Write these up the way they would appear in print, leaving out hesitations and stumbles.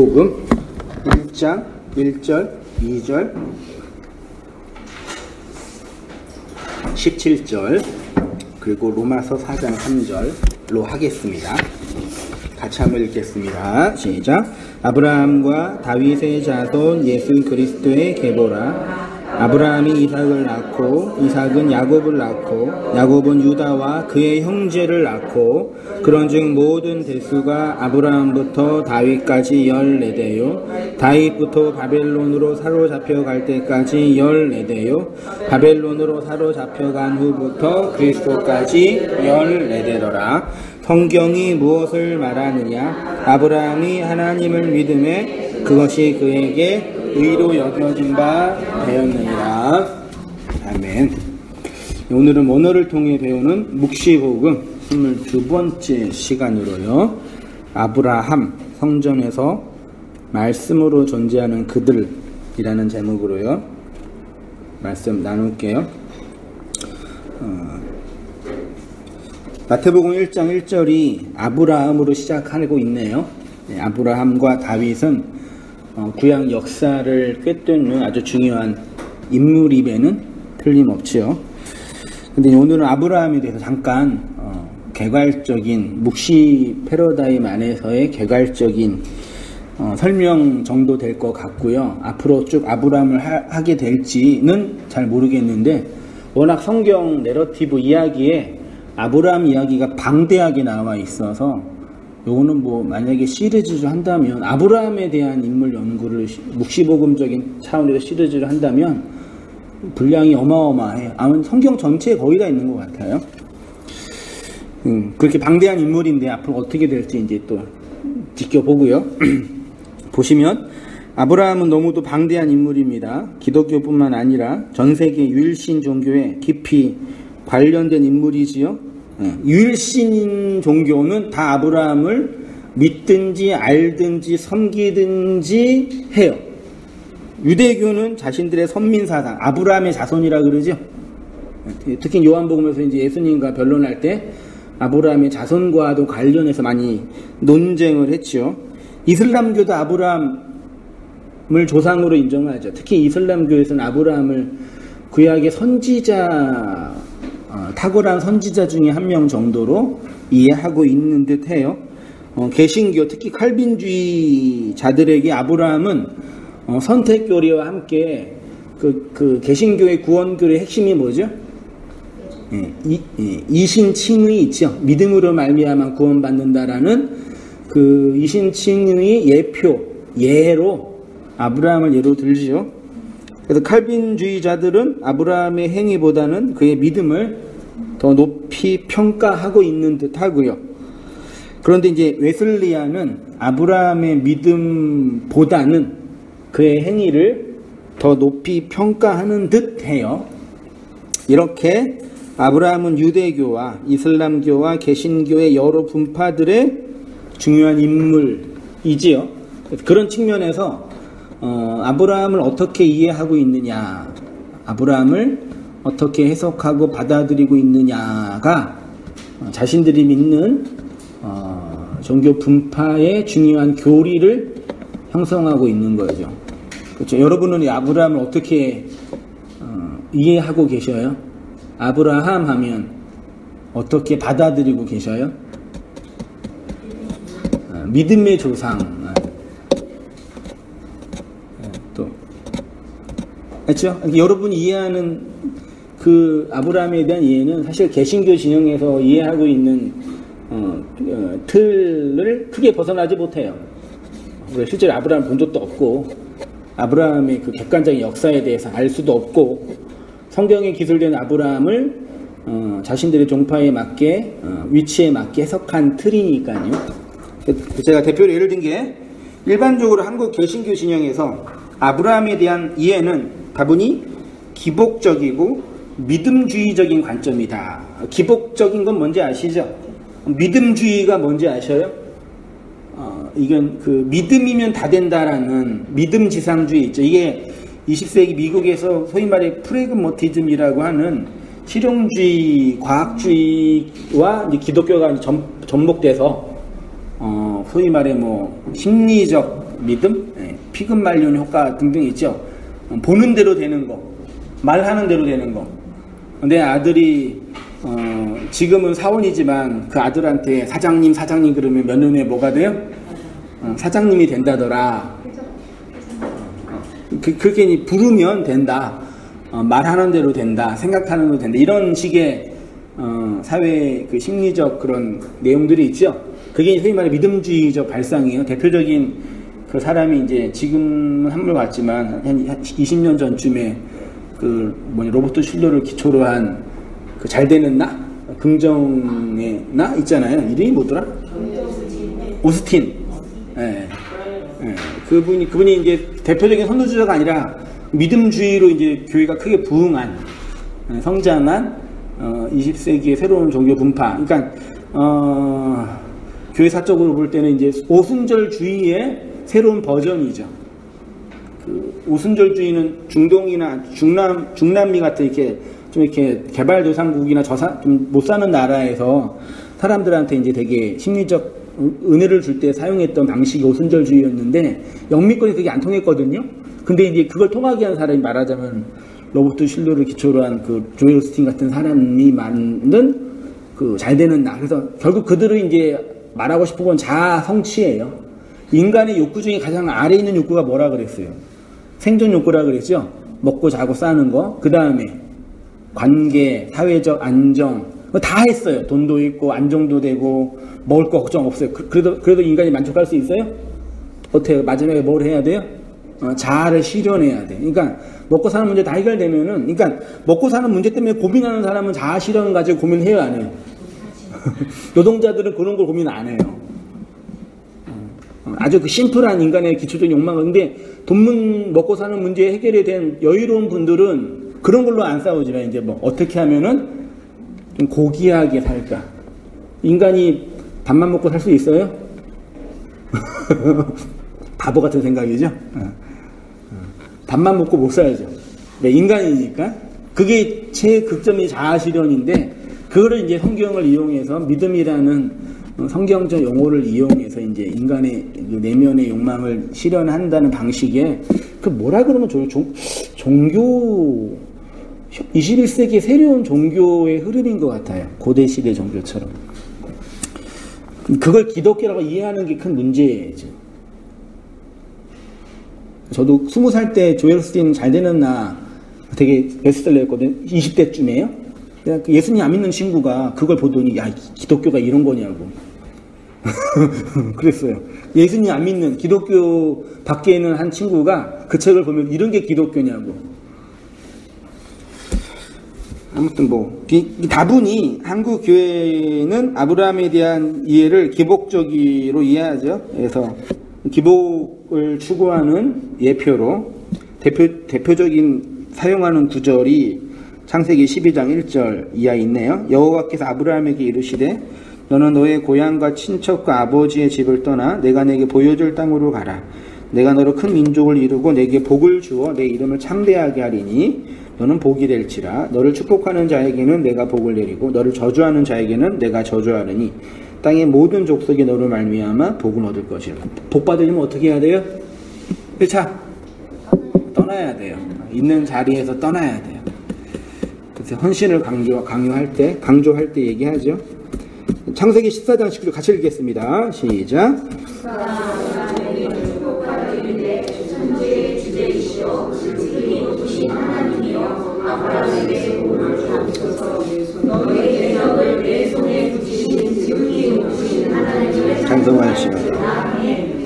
복음 1장 1절 2절 17절 그리고 로마서 4장 3절로 하겠습니다. 같이 한번 읽겠습니다. 시작. 아브라함과 다윗의 자손 예수 그리스도의 계보라. 아브라함이 이삭을 낳고 이삭은 야곱을 낳고 야곱은 유다와 그의 형제를 낳고 그런즉 모든 대수가 아브라함부터 다윗까지 14대요 다윗부터 바벨론으로 사로잡혀 갈 때까지 14대요 바벨론으로 사로잡혀 간 후부터 그리스도까지 14대더라. 성경이 무엇을 말하느냐? 아브라함이 하나님을 믿음에 그것이 그에게 의로 여겨진 바 되었느니라. 아멘. 오늘은 원어를 통해 배우는 묵시복음 22번째 시간으로요. 아브라함, 성전에서 말씀으로 존재하는 그들이라는 제목으로요. 말씀 나눌게요. 마태복음 1장 1절이 아브라함으로 시작하고 있네요. 아브라함과 다윗은 구약 역사를 꿰뚫는 아주 중요한 인물임에는 틀림없지요. 근데 오늘은 아브라함에 대해서 잠깐 개괄적인 묵시 패러다임 안에서의 개괄적인 설명 정도 될 것 같고요. 앞으로 쭉 아브라함을 하게 될지는 잘 모르겠는데 워낙 성경 내러티브 이야기에 아브라함 이야기가 방대하게 나와 있어서 요거는 뭐 만약에 시리즈를 한다면 아브라함에 대한 인물 연구를 묵시복음적인 차원에서 시리즈를 한다면 분량이 어마어마해요. 아마 성경 전체에 거의 다 있는 것 같아요. 그렇게 방대한 인물인데 앞으로 어떻게 될지 이제 또 지켜보고요. 보시면 아브라함은 너무도 방대한 인물입니다. 기독교뿐만 아니라 전 세계 유일신 종교에 깊이 관련된 인물이지요. 유일신 종교는 다 아브라함을 믿든지 알든지 섬기든지 해요. 유대교는 자신들의 선민사상, 아브라함의 자손이라 그러죠. 특히 요한복음에서 이제 예수님과 변론할 때 아브라함의 자손과도 관련해서 많이 논쟁을 했죠. 이슬람교도 아브라함을 조상으로 인정하죠. 특히 이슬람교에서는 아브라함을 구약의 선지자, 탁월한 선지자 중에 한 명 정도로 이해하고 있는 듯 해요. 개신교, 특히 칼빈주의자들에게 아브라함은 선택교리와 함께 그 개신교의 구원교리의 핵심이 뭐죠? 이신칭의 있죠. 믿음으로 말미암아 구원받는다라는 그 이신칭의 예로 아브라함을 예로 들죠. 그래서 칼빈주의자들은 아브라함의 행위보다는 그의 믿음을 더 높이 평가하고 있는 듯 하고요. 그런데 이제 웨슬리안은 아브라함의 믿음보다는 그의 행위를 더 높이 평가하는 듯 해요. 이렇게 아브라함은 유대교와 이슬람교와 개신교의 여러 분파들의 중요한 인물이지요. 그런 측면에서 아브라함을 어떻게 이해하고 있느냐, 아브라함을 어떻게 해석하고 받아들이고 있느냐가 자신들이 믿는 종교 분파의 중요한 교리를 형성하고 있는 거죠. 그렇죠? 여러분은 이 아브라함을 어떻게 이해하고 계셔요? 아브라함 하면 어떻게 받아들이고 계셔요? 믿음의 조상. 그렇죠? 여러분이 이해하는 그 아브라함에 대한 이해는 사실 개신교 진영에서 이해하고 있는 틀을 크게 벗어나지 못해요. 실제로 아브라함 본 적도 없고 아브라함의 그 객관적인 역사에 대해서 알 수도 없고 성경에 기술된 아브라함을 자신들의 종파에 맞게 위치에 맞게 해석한 틀이니까요. 제가 대표로 예를 든 게 일반적으로 한국 개신교 진영에서 아브라함에 대한 이해는 다분히 기복적이고 믿음주의적인 관점이다. 기복적인 건 뭔지 아시죠? 믿음주의가 뭔지 아셔요? 이건 그 믿음이면 다 된다라는 믿음지상주의 있죠. 이게 20세기 미국에서 소위 말해 프래그머티즘이라고 하는 실용주의, 과학주의와 기독교가 접목돼서 소위 말해 뭐 심리적 믿음, 피근말리온 효과 등등 있죠. 보는 대로 되는 거, 말하는 대로 되는 거. 내 아들이 지금은 사원이지만 그 아들한테 사장님 그러면 몇 년 후에 뭐가 돼요? 사장님이 된다더라. 그렇게 부르면 된다. 말하는 대로 된다. 생각하는 대로 된다. 이런 식의 사회 그 심리적 그런 내용들이 있죠. 그게 소위 말해 믿음주의적 발상이에요. 대표적인 그 사람이 이제 지금은 한물 같지만 한 20년 전쯤에 그 로버트 슐러를 기초로 한 그 잘 되는 나? 긍정의 나 있잖아요. 이름이 뭐더라? 오스틴. 예. 그분이 이제 대표적인 선도주자가 아니라 믿음주의로 이제 교회가 크게 부흥한, 성장한 20세기의 새로운 종교 분파. 그러니까 교회사적으로 볼 때는 이제 오순절주의의 새로운 버전이죠. 그 오순절주의는 중동이나 중남미 같은 이렇게 개발도상국이나 좀 못 사는 나라에서 사람들한테 이제 되게 심리적 은혜를 줄 때 사용했던 방식이 오순절주의였는데 영미권이 그게 안 통했거든요. 근데 이제 그걸 통하게 한 사람이 말하자면 로버트 슐러를 기초로 한 그 조엘 오스틴 같은 사람이 만든 그 잘 되는 나. 그래서 결국 그들은 이제 말하고 싶은 건 자아 성취예요. 인간의 욕구 중에 가장 아래에 있는 욕구가 뭐라 그랬어요? 생존 욕구라 그랬죠. 먹고 자고 싸는 거. 그 다음에 관계, 사회적 안정 다 했어요. 돈도 있고 안정도 되고 먹을 거 걱정 없어요. 그래도 인간이 만족할 수 있어요? 어때요? 마지막에 뭘 해야 돼요? 자아를 실현해야 돼. 그러니까 먹고 사는 문제 다 해결되면은, 그러니까 먹고 사는 문제 때문에 고민하는 사람은 자아 실현 가지고 고민해요, 안 해요? 노동자들은 그런 걸 고민 안 해요. 아주 그 심플한 인간의 기초적인 욕망은, 근데 먹고 사는 문제 해결이 된 여유로운 분들은 그런 걸로 안 싸우지만 이제 뭐 어떻게 하면은 좀 고귀하게 살까? 인간이 밥만 먹고 살 수 있어요? 바보 같은 생각이죠. 밥만 먹고 못 살죠. 네, 인간이니까. 그게 최극점이 자아실현인데, 그거를 이제 성경을 이용해서 믿음이라는 성경적 용어를 이용해서 이제 인간의 내면의 욕망을 실현한다는 방식에 그 뭐라 그러면 좋아요? 종교 21세기의 새로운 종교의 흐름인 것 같아요. 고대 시대 종교처럼. 그걸 기독교라고 이해하는 게 큰 문제죠. 저도 20살 때 조엘 오스틴 잘 되는 나 되게 베스트셀러였거든요. 20대쯤에요. 예수님 안 믿는 친구가 그걸 보더니 야, 기독교가 이런 거냐고. 그랬어요. 예수님 안 믿는 기독교 밖에 있는 한 친구가 그 책을 보면 이런 게 기독교냐고. 아무튼 다분히 한국 교회는 아브라함에 대한 이해를 기복적으로 이해하죠. 그래서 기복을 추구하는 예표로 대표적인 사용하는 구절이 창세기 12장 1절 이하에 있네요. 여호와께서 아브라함에게 이르시되 너는 너의 고향과 친척과 아버지의 집을 떠나 내가 내게 보여줄 땅으로 가라. 내가 너로 큰 민족을 이루고 내게 복을 주어 내 이름을 창대하게 하리니 너는 복이 될지라. 너를 축복하는 자에게는 내가 복을 내리고 너를 저주하는 자에게는 내가 저주하느니 땅의 모든 족속이 너를 말미암아 복을 얻을 것이라. 복 받으려면 어떻게 해야 돼요? 1차 떠나야 돼요. 있는 자리에서 떠나야 돼요. 그래서 헌신을 강조할 때 얘기하죠. 창세기 14장 19절 같이 읽겠습니다. 시작. 장성하시오.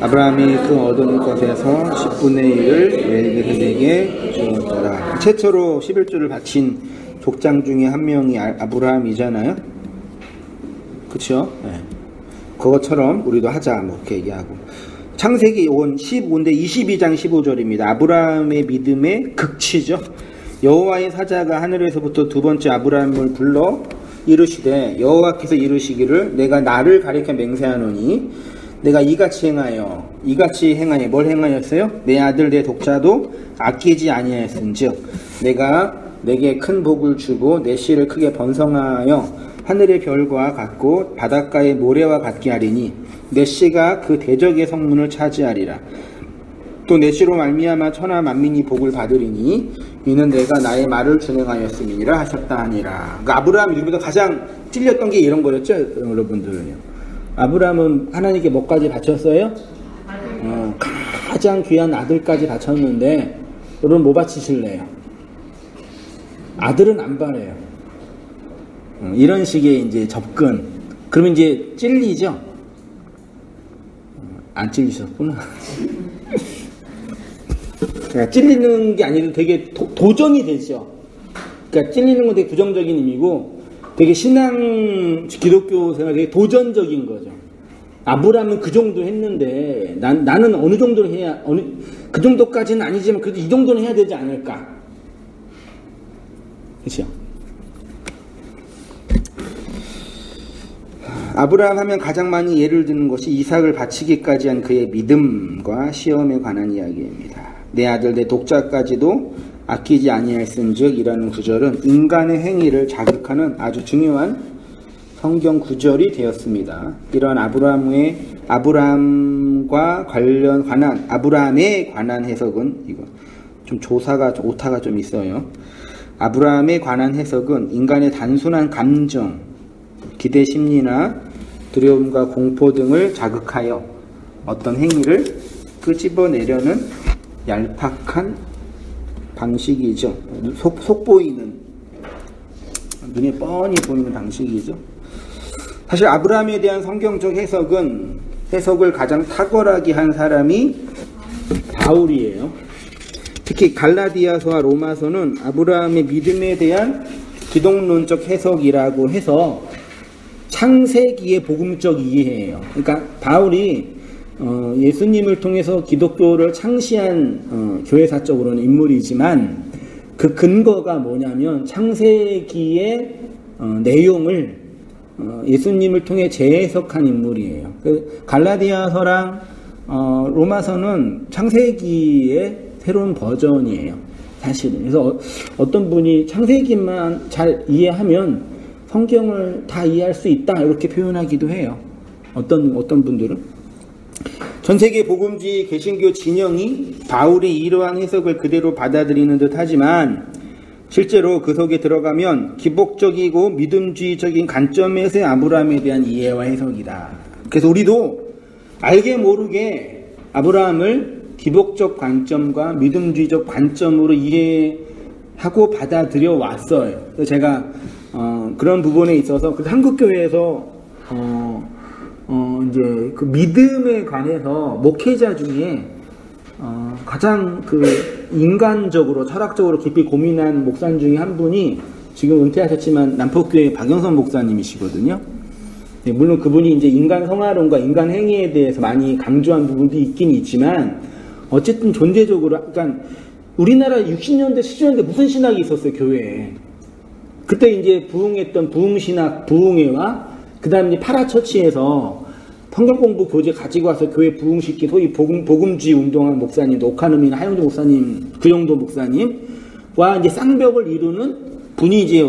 아브라함이 그 얻은 것에서 10분의 1을 멜기세덱에게 주었더라. 최초로 11조를 바친 족장 중에 한 명이 아브라함이잖아요. 그쵸? 네. 그것처럼 우리도 하자, 뭐, 이렇게 얘기하고. 창세기 15인데 22장 15절입니다. 아브라함의 믿음의 극치죠. 여호와의 사자가 하늘에서부터 두 번째 아브라함을 불러 이르시되 여호와께서 이르시기를 내가 나를 가리켜 맹세하노니 내가 이같이 행하여 뭘 행하였어요? 내 아들 내 독자도 아끼지 아니하였은즉 내가 내게 큰 복을 주고 내 씨를 크게 번성하여 하늘의 별과 같고 바닷가의 모래와 같게 하리니 내 씨가 그 대적의 성문을 차지하리라. 또 내 씨로 말미암아 천하 만민이 복을 받으리니 이는 내가 나의 말을 준행하였음이니라 하셨다 하니라. 그러니까 아브라함이 누구보다 가장 찔렸던 게 이런 거였죠, 여러분들은요. 아브라함은 하나님께 뭐까지 바쳤어요? 가장 귀한 아들까지 바쳤는데 여러분 뭐 바치실래요? 아들은 안 바래요. 이런 식의 이제 접근. 그러면 이제 찔리죠? 안 찔리셨구나. 그러니까 찔리는 게 아니라 되게 도전이 되죠. 그러니까 찔리는 건 되게 부정적인 의미고 되게 신앙 기독교 생활 되게 도전적인 거죠. 아브라함은 그 정도 했는데 나는 어느 정도는 해야 그 정도까지는 아니지만 그래도 이 정도는 해야 되지 않을까. 그렇죠? 아브라함 하면 가장 많이 예를 드는 것이 이삭을 바치기까지 한 그의 믿음과 시험에 관한 이야기입니다. 내 아들 내 독자까지도 아끼지 아니하였은즉 이라는 구절은 인간의 행위를 자극하는 아주 중요한 성경 구절이 되었습니다. 이런 아브라함과 아브라함에 관한 해석은 이거 좀 오타가 좀 있어요. 아브라함에 관한 해석은 인간의 단순한 감정, 기대 심리나 두려움과 공포 등을 자극하여 어떤 행위를 끄집어내려는 얄팍한 방식이죠. 속보이는, 눈에 뻔히 보이는 방식이죠. 사실 아브라함에 대한 성경적 해석을 가장 탁월하게 한 사람이 바울이에요. 특히 갈라디아서와 로마서는 아브라함의 믿음에 대한 기독론적 해석이라고 해서 창세기의 복음적 이해예요. 그러니까 바울이 예수님을 통해서 기독교를 창시한 교회사적으로는 인물이지만 그 근거가 뭐냐면 창세기의 내용을 예수님을 통해 재해석한 인물이에요. 갈라디아서랑 로마서는 창세기의 새로운 버전이에요. 사실은. 그래서 어떤 분이 창세기만 잘 이해하면 성경을 다 이해할 수 있다 이렇게 표현하기도 해요. 어떤 분들은. 전 세계 복음주의 개신교 진영이 바울의 이러한 해석을 그대로 받아들이는 듯 하지만 실제로 그 속에 들어가면 기복적이고 믿음주의적인 관점에서의 아브라함에 대한 이해와 해석이다. 그래서 우리도 알게 모르게 아브라함을 기복적 관점과 믿음주의적 관점으로 이해하고 받아들여 왔어요. 그래서 제가 그런 부분에 있어서 한국교회에서 이제 그 믿음에 관해서 목회자 중에 가장 그 인간적으로 철학적으로 깊이 고민한 목사 중에 한 분이 지금 은퇴하셨지만 남포교회 박영선 목사님이시거든요. 네, 물론 그분이 이제 인간 성화론과 인간 행위에 대해서 많이 강조한 부분도 있긴 있지만 어쨌든 존재적으로 그러니까 우리나라 60년대 70년대 무슨 신학이 있었어요 교회에. 그때 이제 부흥했던 부흥신학 부흥회와 그 다음에 이제 파라처치에서 성경 공부 교재 가지고 와서 교회 부흥시킨 소위 복음주의 운동한 목사님, 오카노미나 하영조 목사님, 구영도 목사님과 이제 쌍벽을 이루는 분이 이제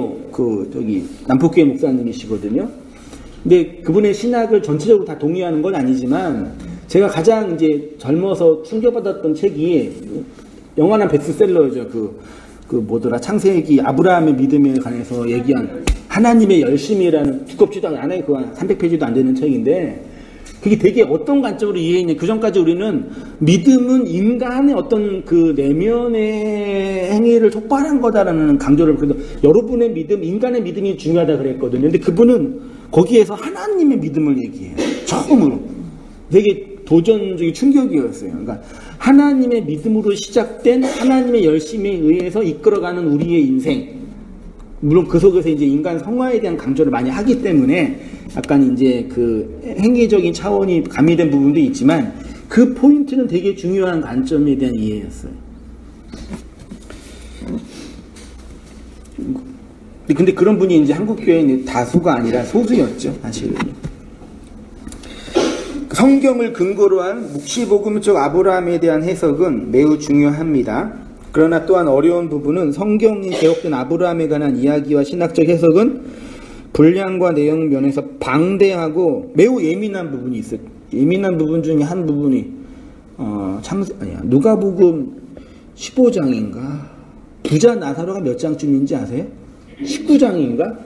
남포교회 목사님이시거든요. 근데 그분의 신학을 전체적으로 다 동의하는 건 아니지만 제가 가장 이제 젊어서 충격받았던 책이 영원한 베스트셀러죠. 창세기 아브라함의 믿음에 관해서 얘기한 하나님의 열심이라는 두껍지도 않아요. 그거 300페이지도 안 되는 책인데 그게 되게 어떤 관점으로 이해했냐. 그 전까지 우리는 믿음은 인간의 어떤 그 내면의 행위를 촉발한 거다라는 강조를 그래도 여러분의 믿음, 인간의 믿음이 중요하다 그랬거든요. 근데 그분은 거기에서 하나님의 믿음을 얘기해요. 처음으로. 되게 도전적인 충격이었어요. 그러니까 하나님의 믿음으로 시작된 하나님의 열심에 의해서 이끌어가는 우리의 인생. 물론 그 속에서 이제 인간 성화에 대한 강조를 많이 하기 때문에 약간 이제 그 행위적인 차원이 가미된 부분도 있지만 그 포인트는 되게 중요한 관점에 대한 이해였어요. 근데 그런 분이 이제 한국교회에 다수가 아니라 소수였죠, 사실은. 성경을 근거로 한 묵시복음적 아브라함에 대한 해석은 매우 중요합니다. 그러나 또한 어려운 부분은 성경이 개혁된 아브라함에 관한 이야기와 신학적 해석은 분량과 내용 면에서 방대하고 매우 예민한 부분이 있어요. 예민한 부분 중에 한 부분이 아니야. 누가복음 15장인가? 부자 나사로가 몇 장쯤인지 아세요? 19장인가?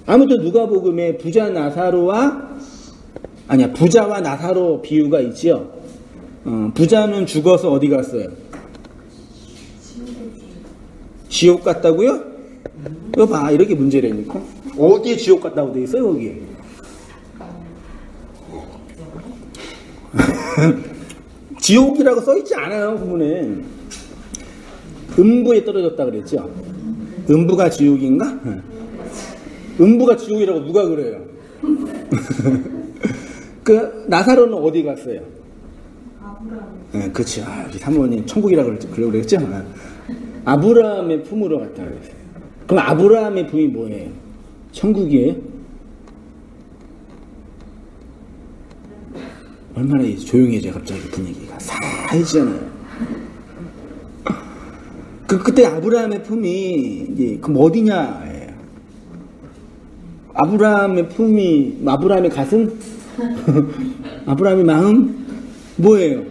아무튼 누가복음에 부자와 나사로 비유가 있지요. 부자는 죽어서 어디 갔어요? 지옥 갔다고요? 이거 봐, 이렇게 문제라니까. 어디에 지옥 갔다고 돼 있어요, 거기에? 지옥이라고 써있지 않아요, 부분에. 음부에 떨어졌다 그랬죠? 음부가 지옥인가? 음부가 지옥이라고 누가 그래요? 그 나사로는 어디 갔어요? 아브라함. 그치. 우리 사모님 천국이라고 그랬죠? 아브라함의 품으로 갔다 그랬어요. 그럼 아브라함의 품이 뭐예요? 천국이에요? 얼마나 조용해져요, 갑자기 분위기가. 사해지잖아요. 그때 아브라함의 품이, 그럼 어디냐? 아브라함의 품이, 아브라함의 가슴? 아브라함의 마음? 뭐예요?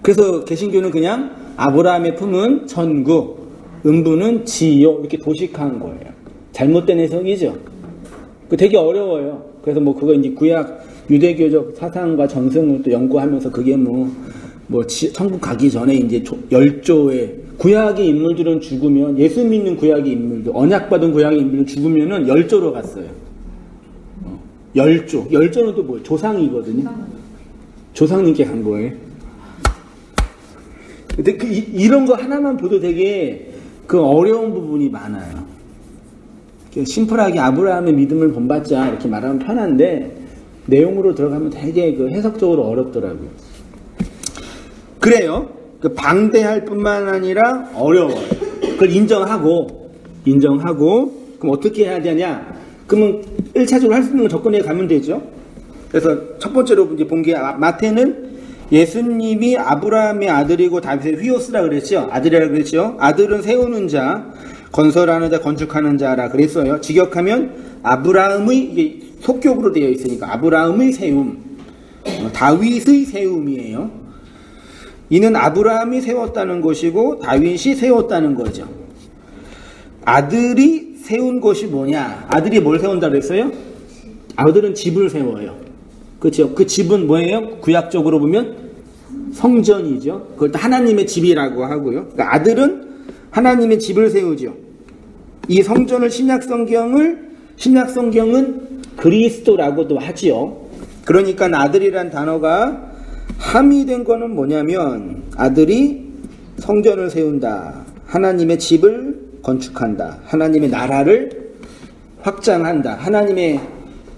그래서 개신교는 그냥 아브라함의 품은 천국, 음부는 지옥, 이렇게 도식한 거예요. 잘못된 해석이죠. 되게 어려워요. 그래서 그거 이제 구약 유대교적 사상과 정승을 또 연구하면서 그게 천국 가기 전에 이제 열조의 구약의 인물들은 죽으면, 예수 믿는 구약의 인물들, 언약받은 구약의 인물들은 죽으면은 열조로 갔어요. 열조. 열조는 또 뭐예요? 조상이거든요. 조상님께 간 거예요. 근데 이런 거 하나만 보도 되게 어려운 부분이 많아요. 심플하게 아브라함의 믿음을 본받자 이렇게 말하면 편한데, 내용으로 들어가면 되게 해석적으로 어렵더라고요. 그래요. 방대할 뿐만 아니라 어려워요. 그걸 인정하고, 그럼 어떻게 해야 되냐? 그러면 1차적으로 할 수 있는 건 접근해 가면 되죠. 그래서 첫 번째로 이제 본 게, 마태는 예수님이 아브라함의 아들이고 다윗의 휘오스라 그랬죠. 아들이라 그랬죠. 아들은 세우는 자, 건설하는 자, 건축하는 자라 그랬어요. 직역하면 아브라함의, 이게 속격으로 되어 있으니까 아브라함의 세움, 다윗의 세움이에요. 이는 아브라함이 세웠다는 것이고 다윗이 세웠다는 거죠. 아들이 세운 것이 뭐냐? 아들이 뭘 세운다 그랬어요? 아들은 집을 세워요. 그렇죠? 그 집은 뭐예요? 구약적으로 보면 성전이죠. 그걸 또 하나님의 집이라고 하고요. 그러니까 아들은 하나님의 집을 세우죠. 이 성전을 신약성경은 그리스도라고도 하지요. 그러니까 아들이란 단어가 함의된 거는 뭐냐면, 아들이 성전을 세운다, 하나님의 집을 건축한다, 하나님의 나라를 확장한다, 하나님의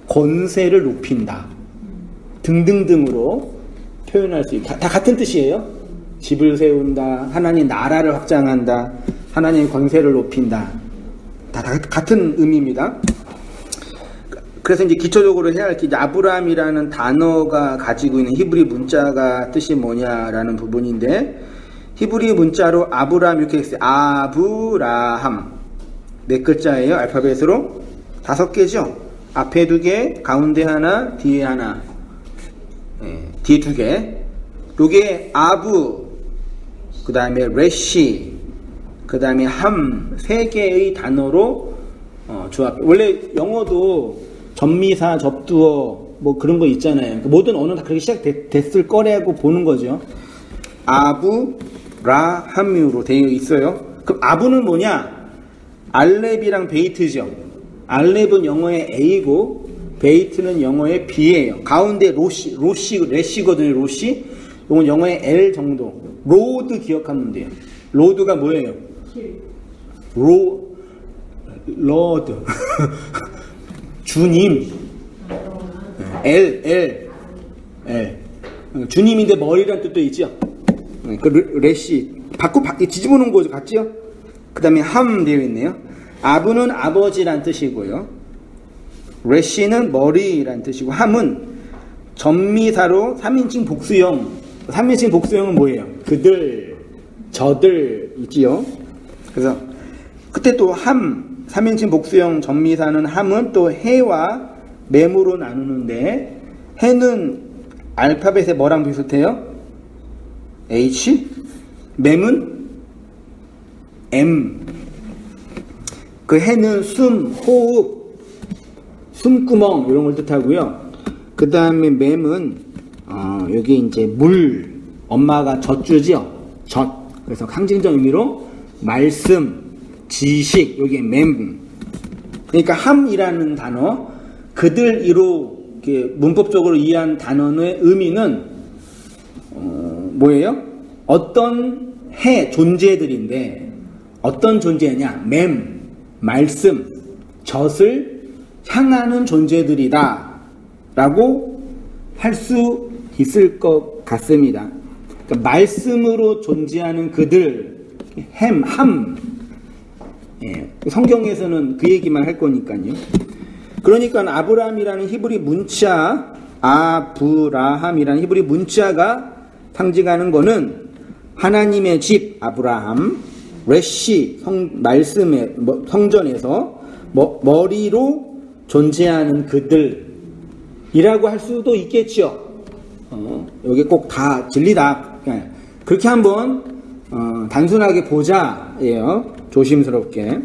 권세를 높인다 등등등으로 표현할 수 있다. 다 같은 뜻이에요. 집을 세운다, 하나님 나라를 확장한다, 하나님의 권세를 높인다. 다 같은 의미입니다. 그래서 이제 기초적으로 해야 할 게, 아브라함이라는 단어가 가지고 있는 히브리 문자가 뜻이 뭐냐라는 부분인데, 히브리 문자로 아브라함 이렇게 했어요. 아브라함. 몇 글자예요? 알파벳으로 5개죠. 앞에 2개, 가운데 하나, 뒤에 하나. 뒤에 2개. 요게 아부, 그 다음에 레시, 그 다음에 함, 3개의 단어로 조합. 원래 영어도 전미사, 접두어, 그런 거 있잖아요. 모든 언어는 다 그렇게 시작됐을 거라고 보는 거죠. 아브라함으로 되어 있어요. 그럼 아부는 뭐냐? 알렙이랑 베이트죠. 알렙은 영어의 A고, 베이트는 영어의 B예요. 가운데 레시거든요, 로시. 이건 영어의 L 정도. 로드 기억하면 돼요. 로드가 뭐예요? 로드. 주님. L. 주님인데 머리란 뜻도 있죠. 레시. 뒤집어 놓은 거 같죠? 그 다음에 함 되어 있네요. 아부는 아버지란 뜻이고요. 레시는 머리란 뜻이고, 함은 전미사로 3인칭 복수형. 3인칭 복수형은 뭐예요? 그들, 저들 있지요. 그래서 그때 또 함, 3인칭 복수형 전미사는 함은 또 해와 맴으로 나누는데, 해는 알파벳에 뭐랑 비슷해요? H, 맴은 M. 그 해는 숨, 호흡, 숨구멍 이런 걸 뜻하고요. 그 다음에 맴은 여기 이제 물, 엄마가 젖주지요. 젖. 그래서 상징적 의미로 말씀, 지식, 여기에 맴. 그러니까 함이라는 단어, 그들 이로 이렇게 문법적으로 이해한 단어의 의미는 뭐예요? 어떤 해 존재들인데 어떤 존재냐? 맴, 말씀, 젖을 향하는 존재들이다 라고 할 수 있을 것 같습니다. 그러니까 말씀으로 존재하는 그들, 함. 예, 성경에서는 그 얘기만 할 거니까요. 그러니까 아브라함이라는 히브리 문자, 아브라함이라는 히브리 문자가 상징하는 거는 하나님의 집 아브라함, 레시 말씀의 성전에서 머리로 존재하는 그들이라고 할 수도 있겠죠. 여기 꼭 다 진리다. 그렇게 한번 단순하게 보자예요. 조심스럽게.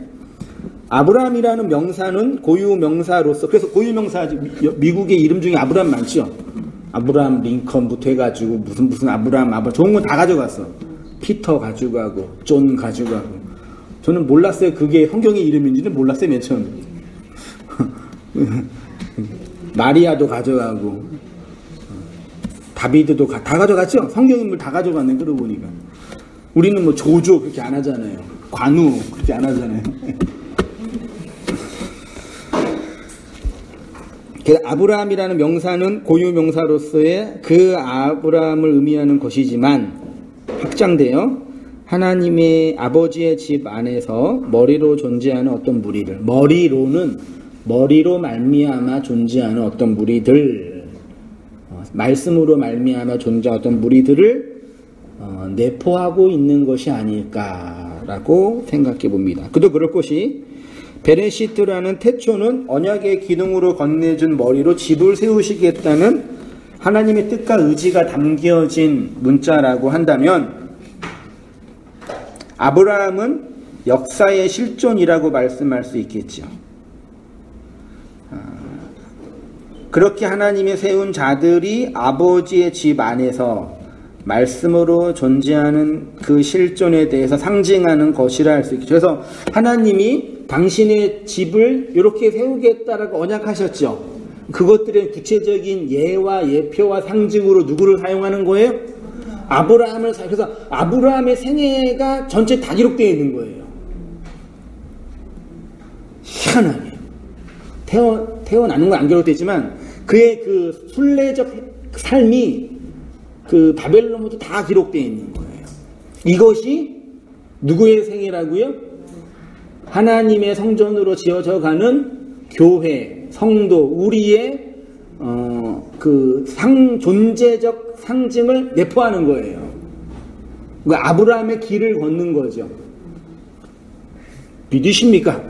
아브라함이라는 명사는 고유 명사로서, 그래서 고유 명사, 미국의 이름 중에 아브라함 많죠. 아브라함 링컨부터 해가지고 무슨 아브라함 좋은 건 다 가져갔어. 피터 가져가고 존 가져가고. 저는 몰랐어요. 그게 성경의 이름인지는 몰랐어요. 맨 처음에. 마리아도 가져가고 다비드도 다 가져갔죠. 성경 인물 다 가져갔네. 그러고 보니까 우리는 뭐 조조 그렇게 안 하잖아요. 관우 그렇게 안 하잖아요. 아브라함이라는 명사는 고유 명사로서의 그 아브라함을 의미하는 것이지만 확장되어 하나님의 아버지의 집 안에서 머리로 존재하는 어떤 무리들, 머리로 말미암아 존재하는 어떤 무리들, 말씀으로 말미암아 존재하는 어떤 무리들을 내포하고 있는 것이 아닐까라고 생각해 봅니다. 그도 그럴 것이 베레시트라는 태초는 언약의 기둥으로 건네준 머리로 집을 세우시겠다는 하나님의 뜻과 의지가 담겨진 문자라고 한다면 아브라함은 역사의 실존이라고 말씀할 수 있겠죠. 그렇게 하나님이 세운 자들이 아버지의 집 안에서 말씀으로 존재하는 그 실존에 대해서 상징하는 것이라 할 수 있겠죠. 그래서 하나님이 당신의 집을 이렇게 세우겠다라고 언약하셨죠. 그것들의 구체적인 예와 예표와 상징으로 누구를 사용하는 거예요? 아브라함을. 그래서 아브라함의 생애가 전체 다 기록되어 있는 거예요. 희한하게 태어나는 건 안 기록되지만 그의 그 순례적 삶이 그 바벨론부터 다 기록되어 있는 거예요. 이것이 누구의 생애라고요? 하나님의 성전으로 지어져 가는 교회, 성도, 우리의 그 존재적 상징을 내포하는 거예요. 그러니까 아브라함의 길을 걷는 거죠. 믿으십니까?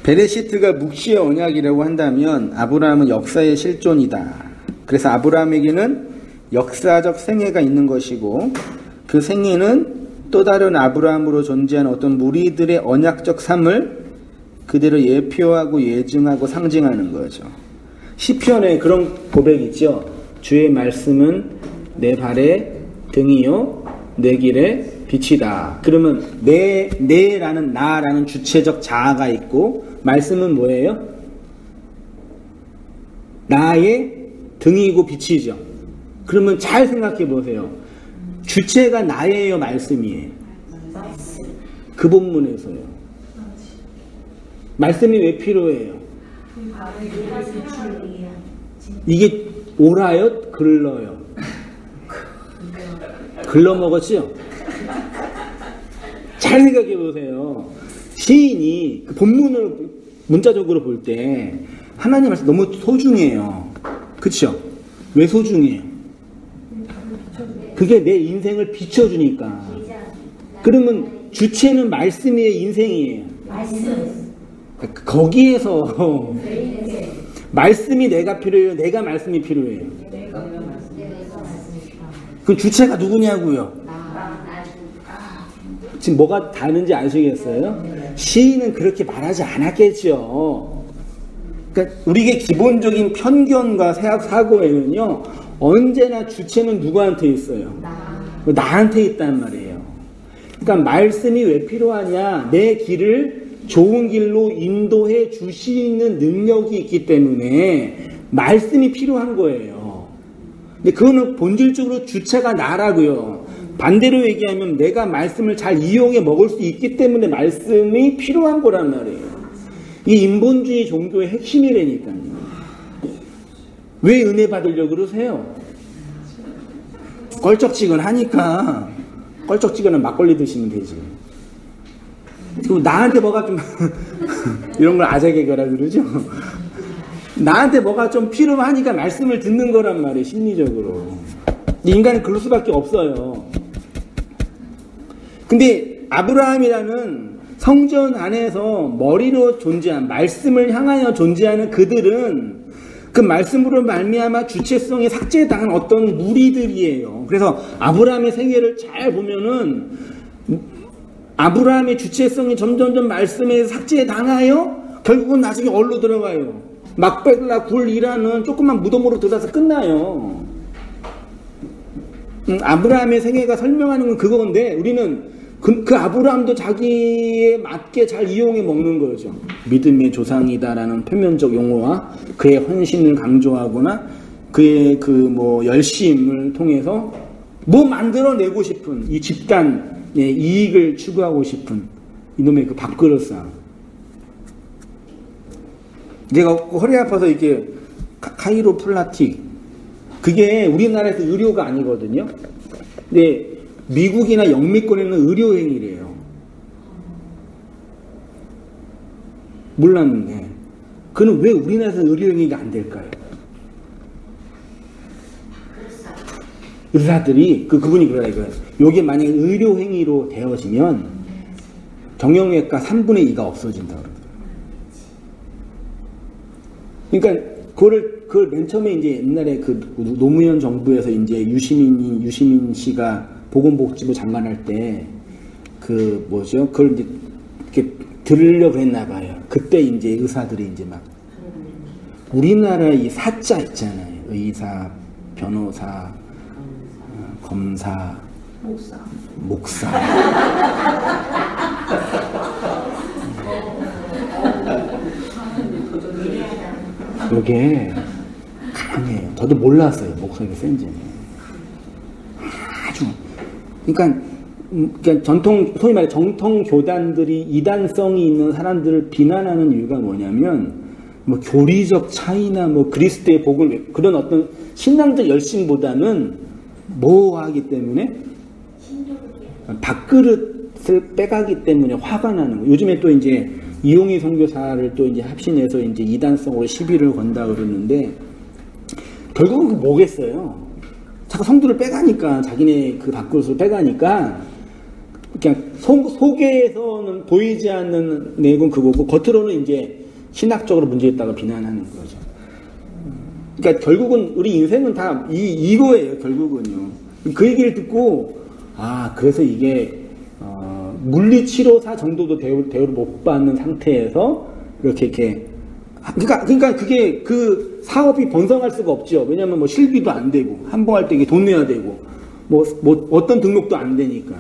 베레시트가 묵시의 언약이라고 한다면 아브라함은 역사의 실존이다. 그래서 아브라함에게는 역사적 생애가 있는 것이고 그 생애는 또 다른 아브라함으로 존재하는 어떤 무리들의 언약적 삶을 그대로 예표하고 예증하고 상징하는 거죠. 시편에 그런 고백이 있죠. 주의 말씀은 내 발의 등이요 내 길의 빛이다. 그러면 내라는 나라는 주체적 자아가 있고 말씀은 뭐예요? 나의 등이고 빛이죠. 그러면 잘 생각해 보세요. 주체가 나예요, 말씀이에요? 그 본문에서요. 말씀이 왜 필요해요? 이게 오라요? 글러요? 글러 먹었죠? 잘 생각해 보세요. 시인이 그 본문을 문자적으로 볼 때 하나님 말씀 너무 소중해요. 그쵸? 왜 소중해요? 그게 내 인생을 비춰주니까. 그러면 주체는 말씀의 인생이에요. 거기에서 말씀이 내가 필요해요? 내가 말씀이 필요해요? 그 주체가 누구냐고요? 지금 뭐가 다른지 아시겠어요? 시인은 그렇게 말하지 않았겠죠. 그러니까 우리의 기본적인 편견과 사고에는요, 언제나 주체는 누구한테 있어요? 나한테 있단 말이에요. 그러니까 말씀이 왜 필요하냐? 내 길을 좋은 길로 인도해 주시는 능력이 있기 때문에 말씀이 필요한 거예요. 근데 그거는 본질적으로 주체가 나라고요. 반대로 얘기하면 내가 말씀을 잘 이용해 먹을 수 있기 때문에 말씀이 필요한 거란 말이에요. 이 인본주의 종교의 핵심이라니까요. 왜 은혜 받으려고 그러세요? 껄쩍지근하니까. 껄쩍지근한 막걸리 드시면 되지. 그럼 나한테 뭐가 좀 이런 걸 아재개그라 그러죠. 나한테 뭐가 좀 필요하니까 말씀을 듣는 거란 말이에요. 심리적으로. 인간은 그럴 수밖에 없어요. 근데 아브라함이라는 성전 안에서 머리로 존재한, 말씀을 향하여 존재하는 그들은 그 말씀으로 말미암아 주체성이 삭제당한 어떤 무리들이에요. 그래서 아브라함의 생애를 잘 보면은 아브라함의 주체성이 점점점 말씀에 삭제당하여 결국은 나중에 어디로 들어가요? 막벨라 굴 이라는 조그만 무덤으로 들어가서 끝나요. 아브라함의 생애가 설명하는 건 그건데 우리는 그 아브라함도 자기에 맞게 잘 이용해 먹는 거죠. 믿음의 조상이다라는 표면적 용어와 그의 헌신을 강조하거나 그의 그 뭐 열심을 통해서 뭐 만들어내고 싶은 이 집단의 이익을 추구하고 싶은 이놈의 그 밥그릇상. 제가 허리 아파서 이렇게 카이로플라틱 그게 우리나라에서 의료가 아니거든요. 근데 미국이나 영미권에는 의료행위래요. 몰랐는데 그는 왜 우리나라에서 의료행위가 안 될까요? 의사들이 그분이 그러라 이거예요. 요게 만약에 의료행위로 되어지면 정형외과 3분의 2가 없어진다 그러니까 그걸 맨 처음에 이제 옛날에 그 노무현 정부에서 이제 유시민 씨가 보건복지부 장관 할 때 그 뭐죠? 그걸 이제 이렇게 들으려고 했나 봐요. 그때 이제 의사들이 이제 막 우리나라 이 사자 있잖아요. 의사, 변호사, 검사, 목사. 이게 강해요. 저도 몰랐어요. 목소리가 센지는. 아주. 그러니까 소위 말해 정통 교단들이 이단성이 있는 사람들을 비난하는 이유가 뭐냐면 뭐 교리적 차이나 뭐 그리스도의 복을 그런 어떤 신앙적 열심보다는 모호하기 때문에 밥그릇을 빼가기 때문에 화가 나는 거예요. 요즘에 또 이제 이용희 선교사를 또 이제 합신해서 이제 이단성으로 시비를 건다 그러는데 결국은 그 뭐겠어요? 자꾸 성도를 빼가니까 자기네 그 밥그릇을 빼가니까 그냥 속에서는 보이지 않는 내용은 그거고 겉으로는 이제 신학적으로 문제있다고 비난하는 거죠. 그러니까 결국은 우리 인생은 다 이거예요. 결국은요. 그 얘기를 듣고 그래서 이게 물리치료사 정도도 대우를 못 받는 상태에서 이렇게 그러니까 그게 그 사업이 번성할 수가 없죠. 왜냐면 뭐 실비도 안 되고 한봉할 때 이게 돈 내야 되고 뭐 어떤 등록도 안 되니까.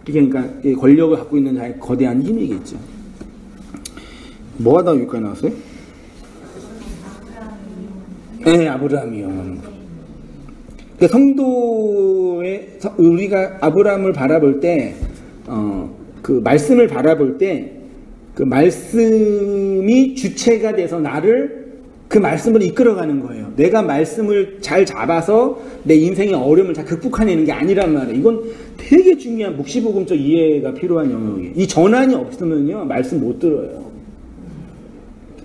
그러니까 권력을 갖고 있는 자의 거대한 힘이겠죠. 뭐 하다가 여기까지 나왔어요? 네, 아브라함이요. 그러니까 성도의 우리가 아브라함을 바라볼 때 그 말씀을 바라볼 때 그 말씀이 주체가 돼서 나를 그 말씀으로 이끌어가는 거예요. 내가 말씀을 잘 잡아서 내 인생의 어려움을 잘 극복해내는 게 아니란 말이에요. 이건 되게 중요한 묵시복음적 이해가 필요한 영역이에요. 이 전환이 없으면요 말씀 못 들어요.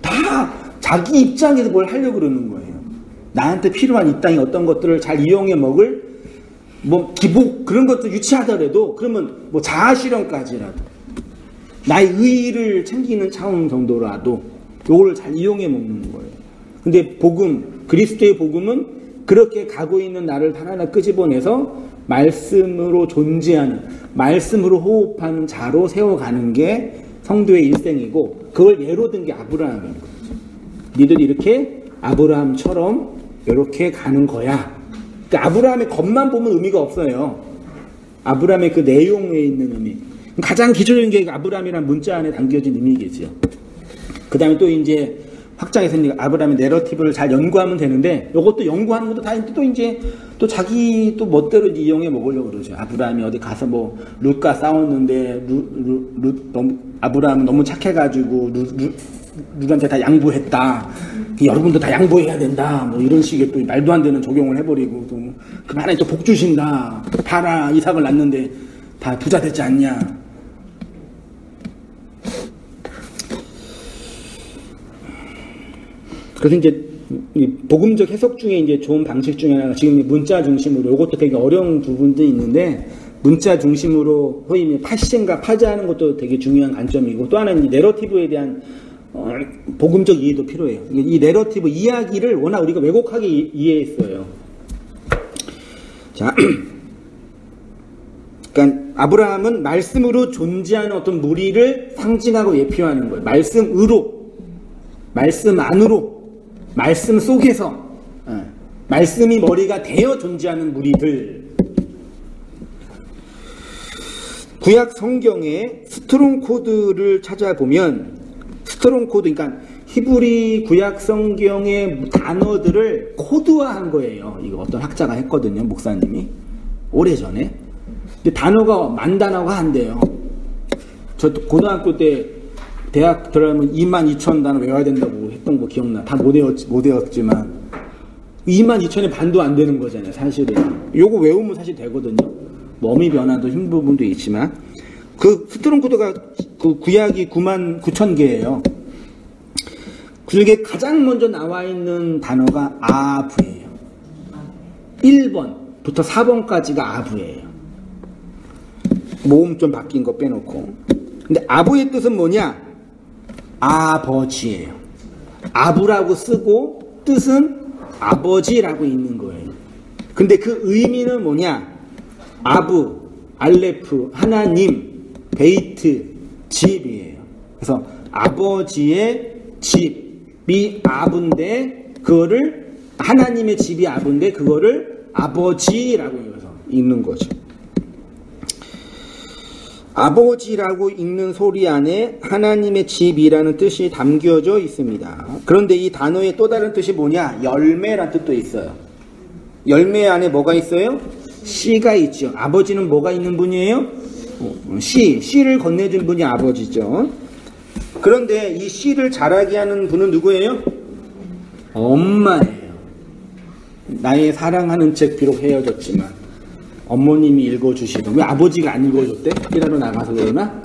다 자기 입장에서 뭘 하려고 그러는 거예요. 나한테 필요한 이 땅의 어떤 것들을 잘 이용해 먹을 뭐 기복 그런 것도 유치하더라도 그러면 뭐 자아실현까지라도 나의 의의를 챙기는 차원 정도라도 요거를 잘 이용해 먹는 거예요. 근데 복음, 그리스도의 복음은 그렇게 가고 있는 나를 하나하나 끄집어내서 말씀으로 존재하는, 말씀으로 호흡하는 자로 세워가는 게 성도의 일생이고, 그걸 예로 든 게 아브라함인 거죠. 니들이 이렇게 아브라함처럼 이렇게 가는 거야. 그러니까 아브라함의 겉만 보면 의미가 없어요. 아브라함의 그 내용에 있는 의미. 가장 기초적인 게 아브라함이라는 문자 안에 담겨진 의미겠죠. 그 다음에 또 이제 확장해서 아브라함의 내러티브를 잘 연구하면 되는데, 이것도 연구하는 것도 다 또 이제 또 자기 또 멋대로 이용해 먹으려고 그러죠. 아브라함이 어디 가서 뭐 룻과 싸웠는데 아브라함은 너무 착해가지고 룻한테 다 양보했다. 여러분도 다 양보해야 된다. 뭐 이런 식의 또 말도 안 되는 적용을 해버리고, 또 그 하나님 또 복 주신다. 봐라, 이삭을 낳는데 다 부자 됐지 않냐. 그래서 이제 이 복음적 해석 중에 이제 좋은 방식 중에 하나가 지금 문자 중심으로, 이것도 되게 어려운 부분도 있는데, 문자 중심으로 소위 파싱과 파자하는 것도 되게 중요한 관점이고, 또 하나는 이 내러티브에 대한 복음적 이해도 필요해요. 이 내러티브 이야기를 워낙 우리가 왜곡하게 이해했어요. 자, 그러니까 아브라함은 말씀으로 존재하는 어떤 무리를 상징하고 예표하는 거예요. 말씀으로, 말씀 안으로, 말씀 속에서, 말씀이 머리가 되어 존재하는 무리들. 구약 성경의 스트롱 코드를 찾아보면, 스트롱 코드, 그러니까 히브리 구약 성경의 단어들을 코드화한 거예요. 이거 어떤 학자가 했거든요, 목사님이. 오래전에. 근데 단어가 만 단어가 안 돼요. 저 고등학교 때 대학 들어가면 22,000 단어 외워야 된다고 했던 거 기억나. 다 못 외웠지만 22,000의 반도 안 되는 거잖아요, 사실은. 요거 외우면 사실 되거든요. 뭐 어미 변화도 힘든 부분도 있지만, 그 스트롱 코드가 그 구약이 99,000개예요. 그중에 가장 먼저 나와 있는 단어가 아브예요. 1번부터 4번까지가 아브예요. 모음 좀 바뀐 거 빼놓고. 근데 아브의 뜻은 뭐냐? 아버지예요. 아브라고 쓰고 뜻은 아버지라고 있는 거예요. 근데 그 의미는 뭐냐? 아브, 알레프, 하나님, 베이트, 집이에요. 그래서 아버지의 집이 아브인데, 그거를 하나님의 집이 아브인데 그거를 아버지라고 해서 읽는 거죠. 아버지라고 읽는 소리 안에 하나님의 집이라는 뜻이 담겨져 있습니다. 그런데 이 단어의 또 다른 뜻이 뭐냐? 열매란 뜻도 있어요. 열매 안에 뭐가 있어요? 씨가 있죠. 아버지는 뭐가 있는 분이에요? 씨를 건네준 분이 아버지죠. 그런데 이 씨를 자라게 하는 분은 누구예요? 엄마예요. 나의 사랑하는 책 비록 헤어졌지만 어머님이 읽어주시던, 왜 아버지가 안 읽어줬대? 일하러 나가서 그러나?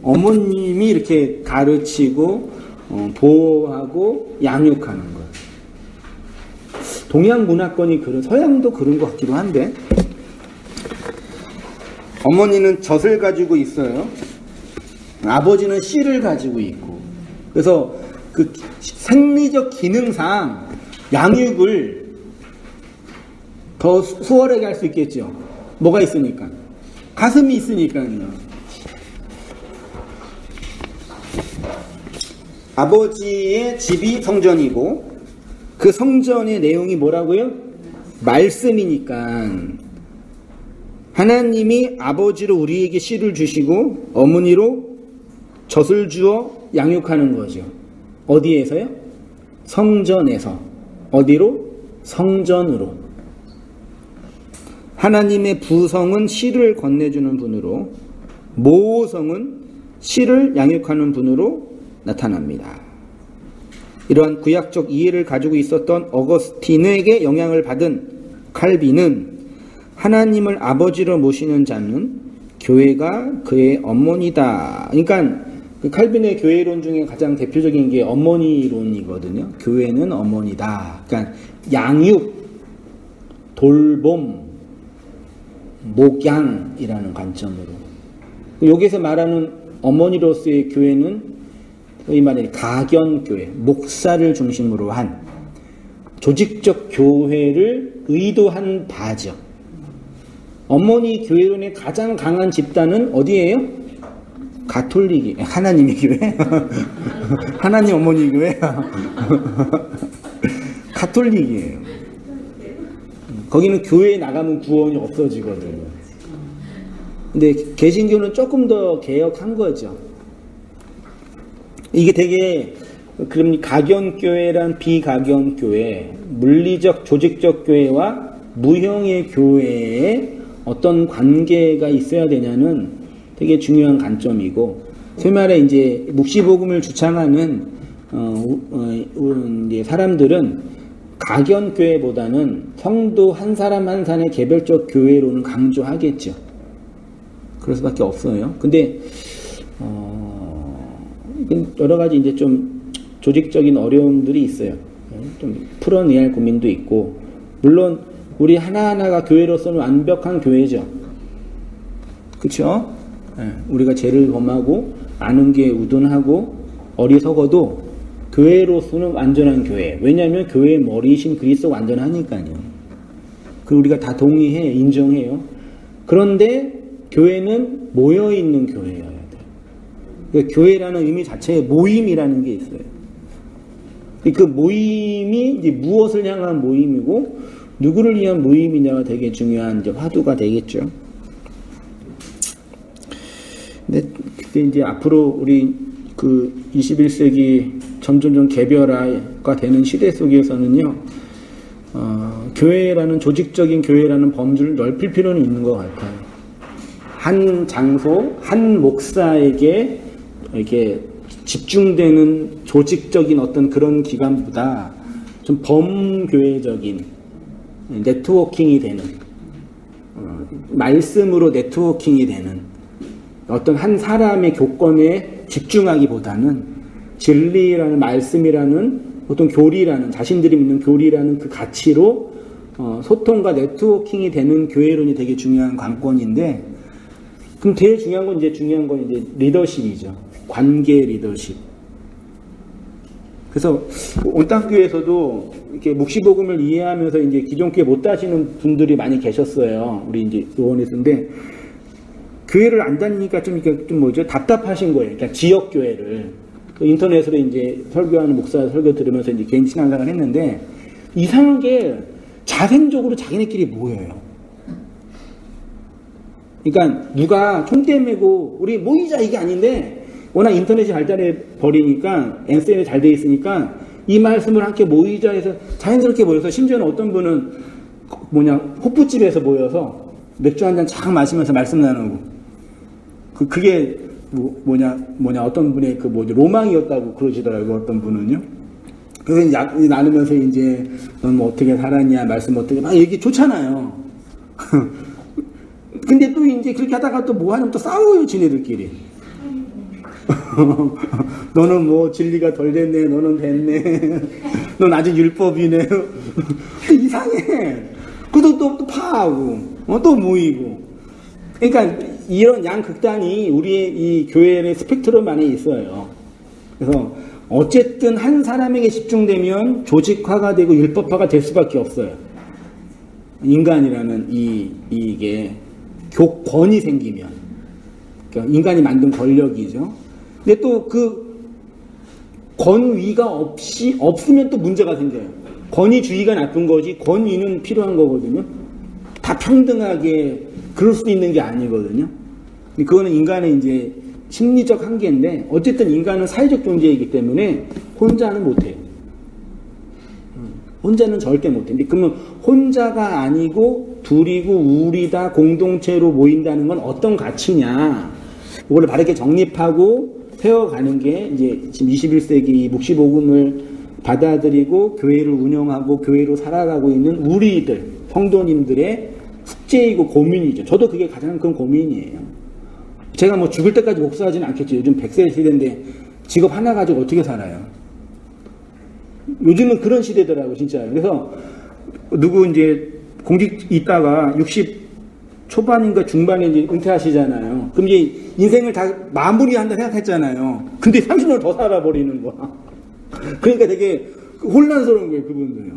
어머님이 이렇게 가르치고 보호하고 양육하는 거예요. 동양 문화권이 그런, 서양도 그런 것 같기도 한데, 어머니는 젖을 가지고 있어요. 아버지는 씨를 가지고 있고. 그래서 그 생리적 기능상 양육을 더 수월하게 할 수 있겠죠. 뭐가 있으니까? 가슴이 있으니까요. 아버지의 집이 성전이고, 그 성전의 내용이 뭐라고요? 말씀이니까. 하나님이 아버지로 우리에게 씨를 주시고 어머니로 젖을 주어 양육하는 거죠. 어디에서요? 성전에서. 어디로? 성전으로. 하나님의 부성은 씨를 건네주는 분으로, 모성은 씨를 양육하는 분으로 나타납니다. 이러한 구약적 이해를 가지고 있었던 어거스틴에게 영향을 받은 칼빈은 하나님을 아버지로 모시는 자는 교회가 그의 어머니다. 그러니까 그 칼빈의 교회론 중에 가장 대표적인 게 어머니론이거든요. 교회는 어머니다. 그러니까 양육, 돌봄, 목양이라는 관점으로. 여기서 말하는 어머니로서의 교회는 이 말은 가견교회, 목사를 중심으로 한 조직적 교회를 의도한 바죠. 어머니 교회론의 가장 강한 집단은 어디예요? 가톨릭이, 하나님의 교회? 하나님 어머니 교회? 가톨릭이에요. 거기는 교회에 나가면 구원이 없어지거든요. 근데 개신교는 조금 더 개혁한 거죠. 이게 되게, 그럼 가견교회란 비가견교회, 물리적 조직적 교회와 무형의 교회에 어떤 관계가 있어야 되냐는 되게 중요한 관점이고, 소위 말해 이제 묵시복음을 주창하는 이제 사람들은 가견교회보다는 성도 한 사람 한 사람의 개별적 교회로는 강조하겠죠. 그럴 수밖에 없어요. 근데 여러 가지 이제 좀 조직적인 어려움들이 있어요. 좀 풀어내야 할 고민도 있고, 물론 우리 하나하나가 교회로서는 완벽한 교회죠. 그렇죠? 우리가 죄를 범하고 아는 게 우둔하고 어리석어도 교회로서는 완전한 교회. 왜냐하면 교회의 머리이신 그리스도가 완전하니까요. 그리고 우리가 다 동의해, 인정해요. 그런데 교회는 모여있는 교회여야 돼요. 그러니까 교회라는 의미 자체에 모임이라는 게 있어요. 그 모임이 이제 무엇을 향한 모임이고 누구를 위한 모임이냐가 되게 중요한 이제 화두가 되겠죠. 근데 그때 이제 앞으로 우리 그 21세기 점점 개별화가 되는 시대 속에서는요, 교회라는 조직적인 교회라는 범주를 넓힐 필요는 있는 것 같아요. 한 장소, 한 목사에게 이렇게 집중되는 조직적인 어떤 그런 기관보다 좀 범교회적인 네트워킹이 되는, 말씀으로 네트워킹이 되는 어떤 한 사람의 교권에 집중하기보다는 진리라는 말씀이라는 어떤 교리라는, 자신들이 믿는 교리라는 그 가치로 소통과 네트워킹이 되는 교회론이 되게 중요한 관건인데, 그럼 제일 중요한 건 이제 리더십이죠. 관계 리더십. 그래서 온땅교회에서도 이렇게 묵시복음을 이해하면서 이제 기존 교회 못 다시는 분들이 많이 계셨어요. 우리 이제 요원에서인데, 교회를 안 다니니까 좀 답답하신 거예요. 그러니까 지역 교회를. 인터넷으로 이제 설교하는 목사 설교 들으면서 이제 개인 신앙생활을 했는데, 이상하게 자생적으로 자기네끼리 모여요. 그러니까 누가 총대 메고 우리 모이자 이게 아닌데, 워낙 인터넷이 발달해 버리니까, SNS에 잘 돼 있으니까 이 말씀을 함께 모이자 해서 자연스럽게 모여서, 심지어는 어떤 분은 호프집에서 모여서 맥주 한잔 쫙 마시면서 말씀 나누고, 그게 어떤 분의 로망이었다고 그러시더라고요. 어떤 분은요. 그래서 나누면서 이제 넌 뭐 어떻게 살았냐, 말씀 어떻게, 막 얘기 좋잖아요. 근데 또 이제 그렇게 하다가 또 뭐 하냐면 또 싸워요, 지네들끼리. 너는 뭐 진리가 덜 됐네, 너는 됐네, 넌 아직 율법이네. 이상해. 그래도 또 파하고, 또 모이고. 그러니까 이런 양극단이 우리의 이 교회의 스펙트럼 안에 있어요. 그래서 어쨌든 한 사람에게 집중되면 조직화가 되고 율법화가 될 수밖에 없어요. 인간이라는 이게 교권이 생기면, 그러니까 인간이 만든 권력이죠. 근데 또 그 권위가 없으면 또 문제가 생겨요. 권위주의가 나쁜 거지 권위는 필요한 거거든요. 다 평등하게 그럴 수도 있는 게 아니거든요. 그거는 인간의 이제 심리적 한계인데, 어쨌든 인간은 사회적 존재이기 때문에 혼자는 못해요. 혼자는 절대 못해요. 근데 그러면 혼자가 아니고 둘이고 우리다 공동체로 모인다는 건 어떤 가치냐, 이거를 바르게 정립하고 세워가는 게 이제 지금 21세기 묵시복음을 받아들이고 교회를 운영하고 교회로 살아가고 있는 우리들, 성도님들의 숙제이고 고민이죠. 저도 그게 가장 큰 고민이에요. 제가 뭐 죽을 때까지 목사하지는 않겠죠. 요즘 100세 시대인데 직업 하나 가지고 어떻게 살아요? 요즘은 그런 시대더라고요, 진짜. 그래서 누구 이제 공직 있다가 60 초반인가 중반에 이제 은퇴하시잖아요. 그럼 이제 인생을 다 마무리한다 생각했잖아요. 근데 30년 더 살아버리는 거야. 그러니까 되게 혼란스러운 거예요, 그분들요.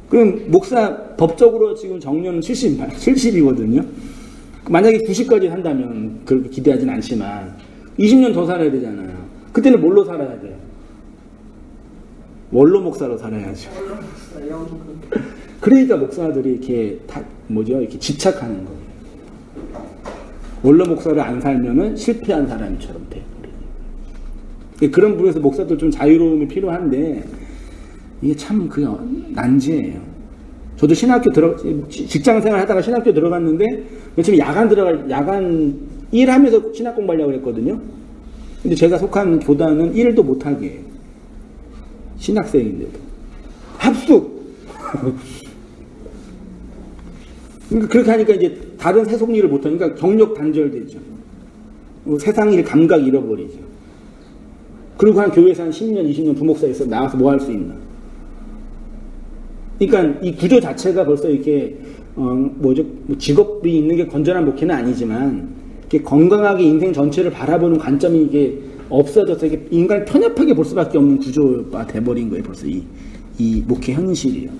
그럼 목사 법적으로 지금 정년은 70이거든요. 만약에 90까지 한다면 그렇게 기대하진 않지만 20년 더 살아야 되잖아요. 그때는 뭘로 살아야 돼요? 원로 목사로 살아야죠. 그러니까 목사들이 이렇게 이렇게 집착하는 거예요. 원로 목사를 안 살면은 실패한 사람처럼 돼요. 그런 부분에서 목사도 좀 자유로움이 필요한데 이게 참 난제예요. 저도 직장 생활 하다가 신학교 들어갔는데 지금 야간 일하면서 신학 공부하려고 그랬거든요. 근데 제가 속한 교단은 일도 못하게 해요. 신학생인데도 합숙. 그러니까 그렇게 하니까 이제 다른 세속 일을 못하니까 경력 단절되죠. 세상 일 감각 잃어버리죠. 그리고 한 교회에서 한 10년, 20년 부목사에서 나와서 뭐 할 수 있나. 그러니까 이 구조 자체가 벌써 이렇게 직업이 있는 게 건전한 목회는 아니지만 이렇게 건강하게 인생 전체를 바라보는 관점이 이게 없어져서 이게 인간을 편협하게 볼 수밖에 없는 구조가 돼버린 거예요. 벌써 이 목회 현실이요.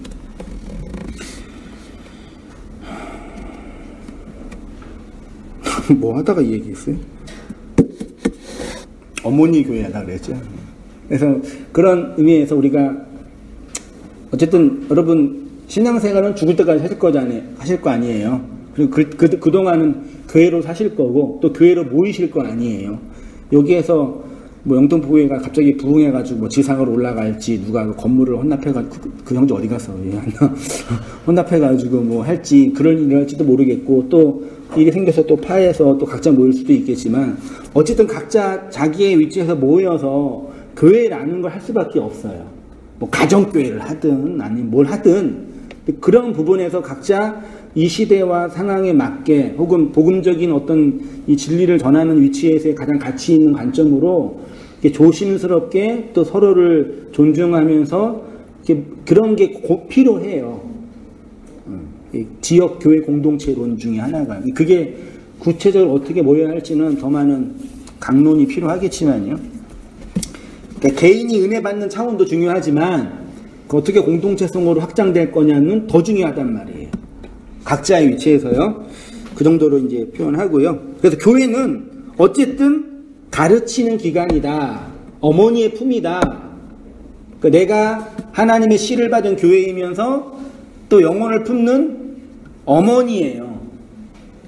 뭐 하다가 이 얘기했어요? 어머니 교회 하다 그랬죠. 그래서 그런 의미에서 우리가 어쨌든 여러분 신앙생활은 죽을 때까지 하실 거 아니에요. 그리고 그동안은 교회로 사실 거고 또 교회로 모이실 거 아니에요. 여기에서 영등포교회가 갑자기 부흥해가지고 지상으로 올라갈지 누가 건물을 헌납해가지고 그 형제 어디 갔어? 헌납해가지고 할지 그런 일을 할지도 모르겠고 또 일이 생겨서 또 파해서 또 각자 모일 수도 있겠지만 어쨌든 각자 자기의 위치에서 모여서 교회라는 걸 할 수밖에 없어요. 가정교회를 하든 아니면 뭘 하든 그런 부분에서 각자 이 시대와 상황에 맞게 혹은 복음적인 어떤 이 진리를 전하는 위치에서의 가장 가치 있는 관점으로 이렇게 조심스럽게 또 서로를 존중하면서 그런 게 필요해요. 지역 교회 공동체론 중에 하나가. 그게 구체적으로 어떻게 모여야 할지는 더 많은 강론이 필요하겠지만요. 그러니까 개인이 은혜 받는 차원도 중요하지만 어떻게 공동체성으로 확장될 거냐는 더 중요하단 말이에요. 각자의 위치에서요. 그 정도로 이제 표현하고요. 그래서 교회는 어쨌든 가르치는 기관이다. 어머니의 품이다. 그러니까 내가 하나님의 씨를 받은 교회이면서 또 영혼을 품는 어머니예요.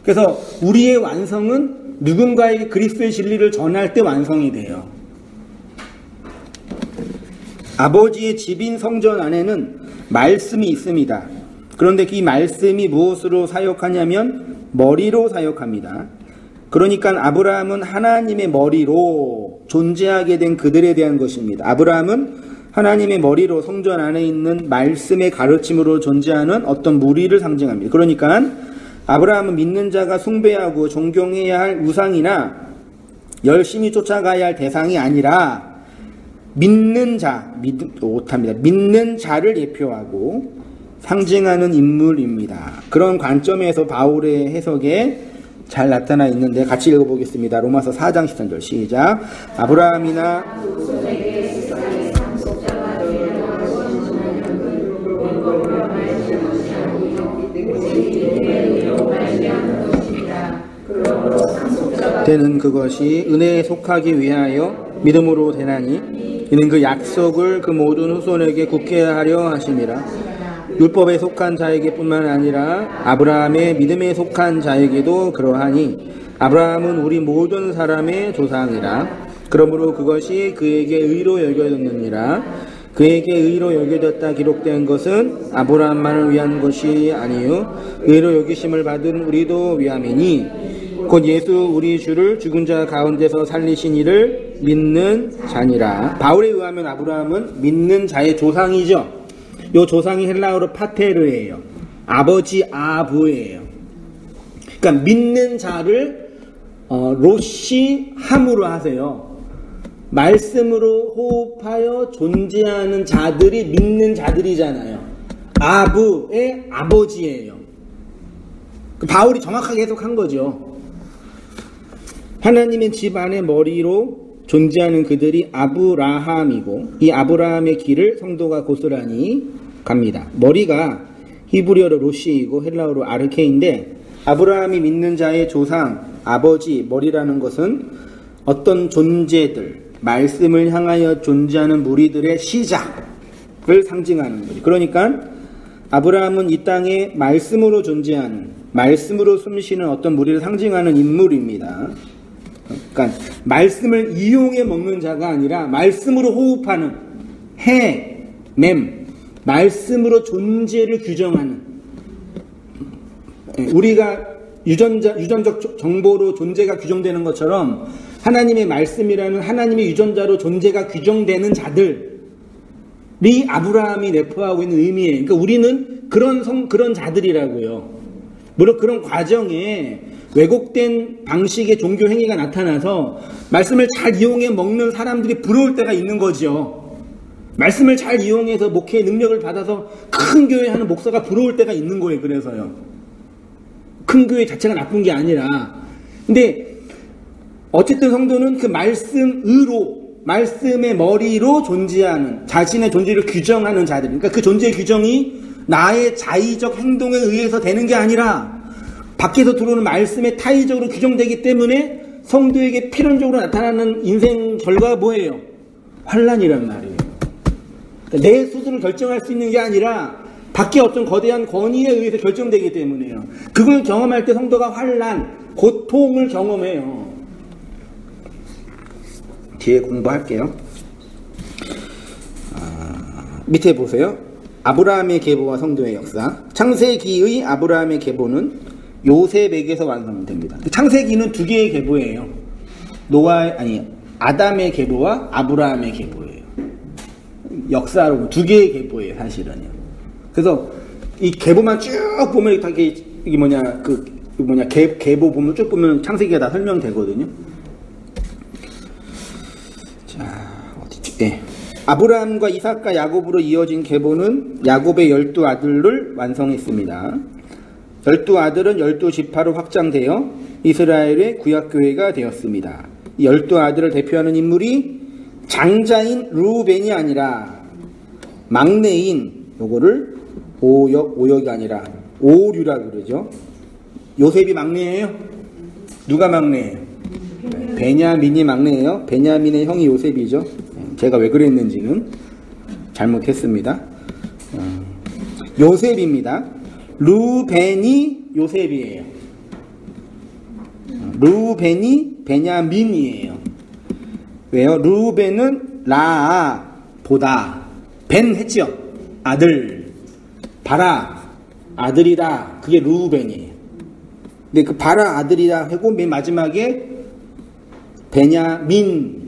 그래서 우리의 완성은 누군가에게 그리스도의 진리를 전할 때 완성이 돼요. 아버지의 집인 성전 안에는 말씀이 있습니다. 그런데 이 말씀이 무엇으로 사역하냐면 머리로 사역합니다. 그러니까 아브라함은 하나님의 머리로 존재하게 된 그들에 대한 것입니다. 아브라함은 하나님의 머리로 성전 안에 있는 말씀의 가르침으로 존재하는 어떤 무리를 상징합니다. 그러니까 아브라함은 믿는 자가 숭배하고 존경해야 할 우상이나 열심히 쫓아가야 할 대상이 아니라 믿는 자를 대표하고 상징하는 인물입니다. 그런 관점에서 바울의 해석에 잘 나타나 있는데 같이 읽어보겠습니다. 로마서 4장 13절 시작. 아브라함이나 되는 그것이 은혜에 속하기 위하여 믿음으로 되나니 이는 그 약속을 그 모든 후손에게 굳게 하려 하심이라. 율법에 속한 자에게 뿐만 아니라 아브라함의 믿음에 속한 자에게도 그러하니 아브라함은 우리 모든 사람의 조상이라. 그러므로 그것이 그에게 의로 여겨졌느니라. 그에게 의로 여겨졌다 기록된 것은 아브라함만을 위한 것이 아니요 의로 여기심을 받은 우리도 위함이니 곧 예수 우리 주를 죽은 자 가운데서 살리신 이를 믿는 자니라. 바울에 의하면 아브라함은 믿는 자의 조상이죠. 이 조상이 헬라어로 파테르예요. 아버지 아부예요. 그러니까 믿는 자를 로시 함으로 하세요. 말씀으로 호흡하여 존재하는 자들이 믿는 자들이잖아요. 아부의 아버지예요. 바울이 정확하게 해석한 거죠. 하나님의 집안의 머리로 존재하는 그들이 아브라함이고 이 아브라함의 길을 성도가 고스란히 갑니다. 머리가 히브리어로 로시이고 헬라어로 아르케인데 아브라함이 믿는 자의 조상, 아버지, 머리라는 것은 어떤 존재들, 말씀을 향하여 존재하는 무리들의 시작을 상징하는 거죠. 그러니까 아브라함은 이 땅에 말씀으로 존재하는, 말씀으로 숨쉬는 어떤 무리를 상징하는 인물입니다. 그러니까 말씀을 이용해 먹는 자가 아니라 말씀으로 호흡하는 해, 맴, 말씀으로 존재를 규정하는, 우리가 유전적 정보로 존재가 규정되는 것처럼 하나님의 말씀이라는 하나님의 유전자로 존재가 규정되는 자들이 아브라함이 내포하고 있는 의미예요. 그러니까 우리는 그런 자들이라고요. 물론 그런 과정에 왜곡된 방식의 종교 행위가 나타나서 말씀을 잘 이용해 먹는 사람들이 부러울 때가 있는 거죠. 말씀을 잘 이용해서 목회의 능력을 받아서 큰 교회 하는 목사가 부러울 때가 있는 거예요. 그래서요. 큰 교회 자체가 나쁜 게 아니라. 근데 어쨌든 성도는 그 말씀으로, 말씀의 머리로 존재하는, 자신의 존재를 규정하는 자들. 그러니까 그 존재의 규정이 나의 자의적 행동에 의해서 되는 게 아니라 밖에서 들어오는 말씀에 타의적으로 규정되기 때문에 성도에게 필연적으로 나타나는 인생 결과가 뭐예요? 환난이란 말이에요. 그러니까 내 스스로 결정할 수 있는 게 아니라 밖에 어떤 거대한 권위에 의해서 결정되기 때문에요. 그걸 경험할 때 성도가 환난, 고통을 경험해요. 뒤에 공부할게요. 밑에 보세요. 아브라함의 계보와 성도의 역사. 창세기의 아브라함의 계보는 요셉에게서 완성됩니다. 창세기는 두 개의 계보예요. 아담의 계보와 아브라함의 계보예요. 역사로 두 개의 계보예요, 사실은요. 그래서 이 계보만 쭉 보면 계보 보면 쭉 보면 창세기가 다 설명되거든요. 자, 어디지? 네. 아브라함과 이삭과 야곱으로 이어진 계보는 야곱의 12아들을 완성했습니다. 12아들은 12지파로 확장되어 이스라엘의 구약교회가 되었습니다. 이 12아들을 대표하는 인물이 장자인 루벤이 아니라 막내인, 요거를 오역이 아니라 오류라고 그러죠. 요셉이 막내예요? 누가 막내예요? 베냐민이 막내예요. 베냐민의 형이 요셉이죠. 제가 왜 그랬는지는 잘못했습니다. 요셉입니다. 루벤이 요셉이에요. 루벤이 베냐민이에요. 왜요? 루벤은 보다 벤 했죠. 아들, 바라 아들이다. 그게 루벤이에요. 근데 그 바라 아들이다 하고 맨 마지막에 베냐민.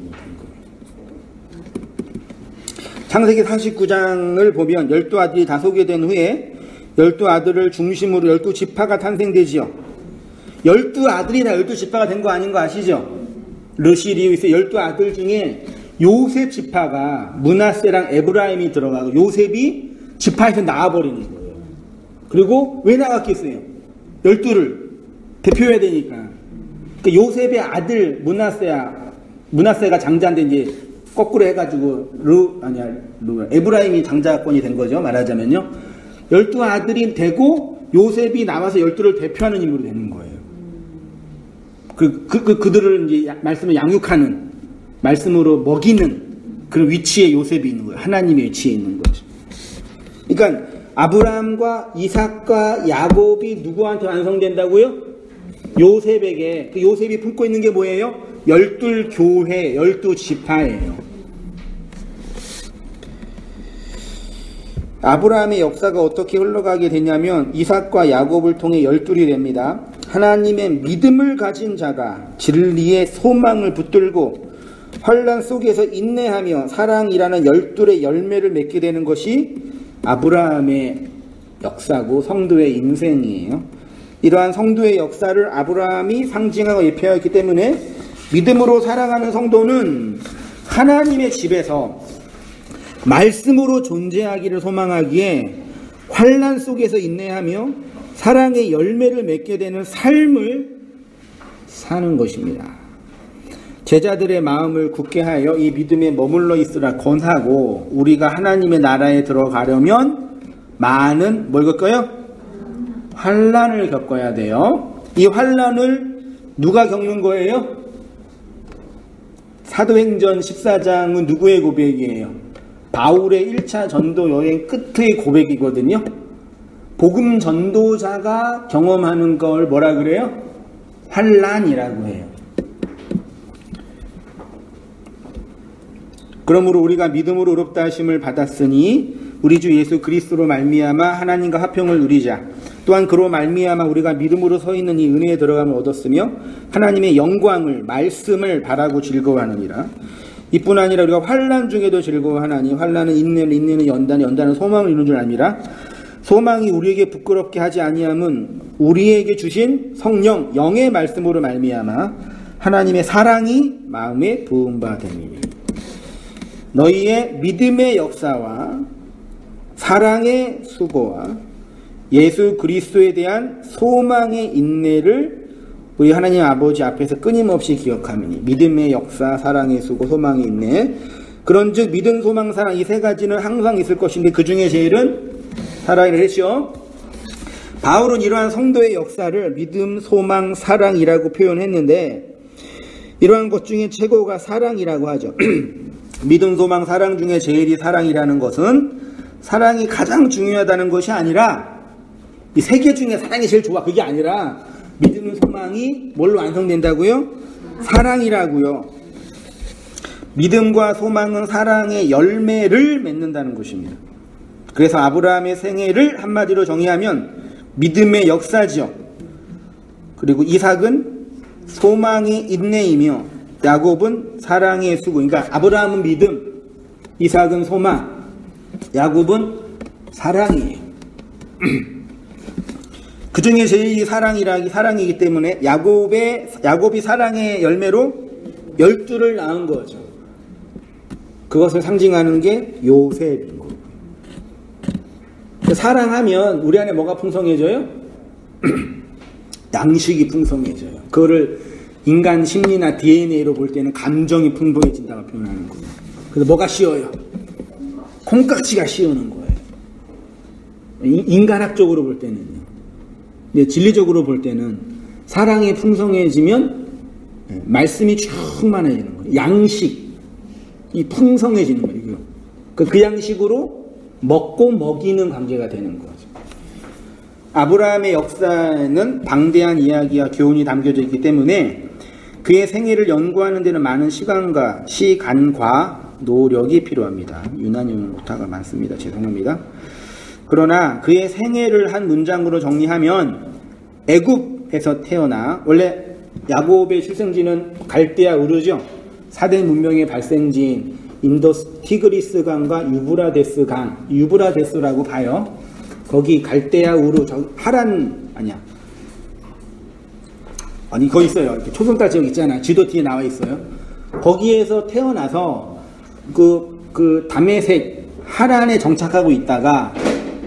창세기 49장을 보면 12아들이 다 소개된 후에 12아들을 중심으로 12지파가 탄생되지요. 12아들이나 12지파가 된 거 아닌 거 아시죠? 르시리우스의 12아들 중에 요셉 지파가 므낫세랑 에브라임이 들어가고 요셉이 지파에서 나와버리는 거예요. 그리고 왜 나왔겠어요? 12를 대표해야 되니까. 그러니까 요셉의 아들 므낫세가 장자인데 이제 거꾸로 해가지고 에브라임이 장자권이 된 거죠. 말하자면요. 12아들이 되고 요셉이 나와서 12를 대표하는 인물이 되는 거예요. 그들을 이제 말씀을 양육하는, 말씀으로 먹이는 그런 위치에 요셉이 있는 거예요. 하나님의 위치에 있는 거죠. 그러니까 아브라함과 이삭과 야곱이 누구한테 완성된다고요? 요셉에게. 그 요셉이 품고 있는 게 뭐예요? 12교회, 12지파예요. 아브라함의 역사가 어떻게 흘러가게 되냐면 이삭과 야곱을 통해 12이 됩니다. 하나님의 믿음을 가진 자가 진리의 소망을 붙들고 환난 속에서 인내하며 사랑이라는 12의 열매를 맺게 되는 것이 아브라함의 역사고 성도의 인생이에요. 이러한 성도의 역사를 아브라함이 상징하고 예표하였기 때문에 믿음으로 살아가는 성도는 하나님의 집에서 말씀으로 존재하기를 소망하기에 환난 속에서 인내하며 사랑의 열매를 맺게 되는 삶을 사는 것입니다. 제자들의 마음을 굳게 하여 이 믿음에 머물러 있으라 권하고, 우리가 하나님의 나라에 들어가려면 많은 뭘 겪어요? 환난을 겪어야 돼요. 이 환난을 누가 겪는 거예요? 사도행전 14장은 누구의 고백이에요? 바울의 1차 전도 여행 끝의 고백이거든요. 복음 전도자가 경험하는 걸 뭐라 그래요? 환난이라고 해요. 그러므로 우리가 믿음으로 의롭다 하심을 받았으니 우리 주 예수 그리스도로 말미암아 하나님과 화평을 누리자. 또한 그로 말미암아 우리가 믿음으로 서 있는 이 은혜에 들어감을 얻었으며 하나님의 영광을, 말씀을 바라고 즐거워하느니라. 이뿐 아니라 우리가 환난 중에도 즐거워하나니 환난은 인내를, 인내는 연단을, 연단은 소망을 이루는 줄 압니다. 소망이 우리에게 부끄럽게 하지 아니함은 우리에게 주신 성령, 영의 말씀으로 말미암아 하나님의 사랑이 마음에 부은 바 됨이니. 너희의 믿음의 역사와 사랑의 수고와 예수 그리스도에 대한 소망의 인내를 우리 하나님 아버지 앞에서 끊임없이 기억하미니. 믿음의 역사, 사랑의 수고, 소망의 인내. 그런즉 믿음, 소망, 사랑 이 세 가지는 항상 있을 것인데 그 중에 제일은 사랑이라 했죠. 바울은 이러한 성도의 역사를 믿음, 소망, 사랑이라고 표현했는데 이러한 것 중에 최고가 사랑이라고 하죠. 믿음, 소망, 사랑 중에 제일이 사랑이라는 것은 사랑이 가장 중요하다는 것이 아니라 이 세 개 중에 사랑이 제일 좋아, 그게 아니라 믿음, 소망이 뭘로 완성된다고요? 사랑이라고요. 믿음과 소망은 사랑의 열매를 맺는다는 것입니다. 그래서 아브라함의 생애를 한마디로 정의하면 믿음의 역사죠. 그리고 이삭은 소망의 인내이며 야곱은 사랑의 수고. 그러니까 아브라함은 믿음, 이삭은 소망, 야곱은 사랑이에요. 그 중에 제일이 사랑이기 때문에 야곱이 사랑의 열매로 12를 낳은 거죠. 그것을 상징하는 게 요셉인 거예요. 사랑하면 우리 안에 뭐가 풍성해져요? 양식이 풍성해져요. 그거를 인간 심리나 DNA로 볼 때는 감정이 풍부해진다고 표현하는 거예요. 그래서 뭐가 씌어요? 콩깍지가 씌우는 거예요. 인간학적으로 볼 때는요. 근데 진리적으로 볼 때는 사랑이 풍성해지면 말씀이 충만해지는 거예요. 양식이 풍성해지는 거예요. 그 양식으로 먹고 먹이는 관계가 되는 거죠. 아브라함의 역사에는 방대한 이야기와 교훈이 담겨져 있기 때문에 그의 생애를 연구하는 데는 많은 시간과 노력이 필요합니다. 유난히 오타가 많습니다. 죄송합니다. 그러나 그의 생애를 한 문장으로 정리하면 애굽에서 태어나, 원래 야곱의 출생지는 갈대아 우르죠. 4대 문명의 발생지인 인더스 티그리스 강과 유브라데스라고 봐요. 거기 갈대아 우르, 거기 있어요. 이렇게 초승달 지역 있잖아. 지도 뒤에 나와 있어요. 거기에서 태어나서 그 다메섹 하란에 정착하고 있다가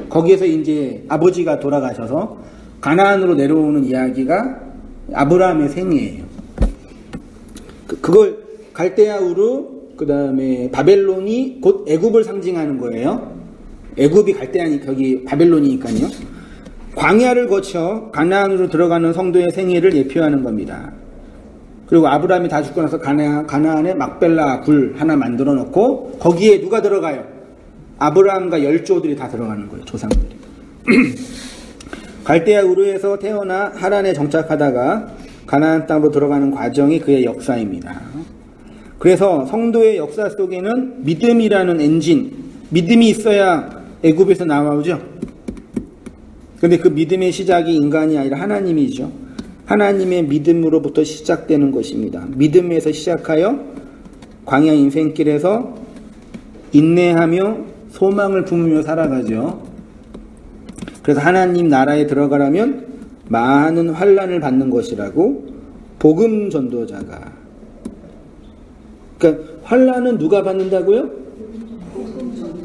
거기에서 이제 아버지가 돌아가셔서 가나안으로 내려오는 이야기가 아브라함의 생애예요. 그걸 갈대아 우르, 그 다음에 바벨론이 곧 애굽을 상징하는 거예요. 애굽이 갈대아니 거기 바벨론이니까요. 광야를 거쳐 가나안으로 들어가는 성도의 생애를 예표하는 겁니다. 그리고 아브라함이 다 죽고 나서 가나안에 막벨라 굴 하나 만들어 놓고 거기에 누가 들어가요? 아브라함과 열조들이 다 들어가는 거예요. 조상들이. 갈대아 우르에서 태어나 하란에 정착하다가 가나안 땅으로 들어가는 과정이 그의 역사입니다. 그래서 성도의 역사 속에는 믿음이라는 엔진, 믿음이 있어야 애굽에서 나오죠. 근데 그 믿음의 시작이 인간이 아니라 하나님이죠. 하나님의 믿음으로부터 시작되는 것입니다. 믿음에서 시작하여 광야 인생길에서 인내하며 소망을 품으며 살아가죠. 그래서 하나님 나라에 들어가려면 많은 환난을 받는 것이라고 복음 전도자가. 그러니까 환난은 누가 받는다고요?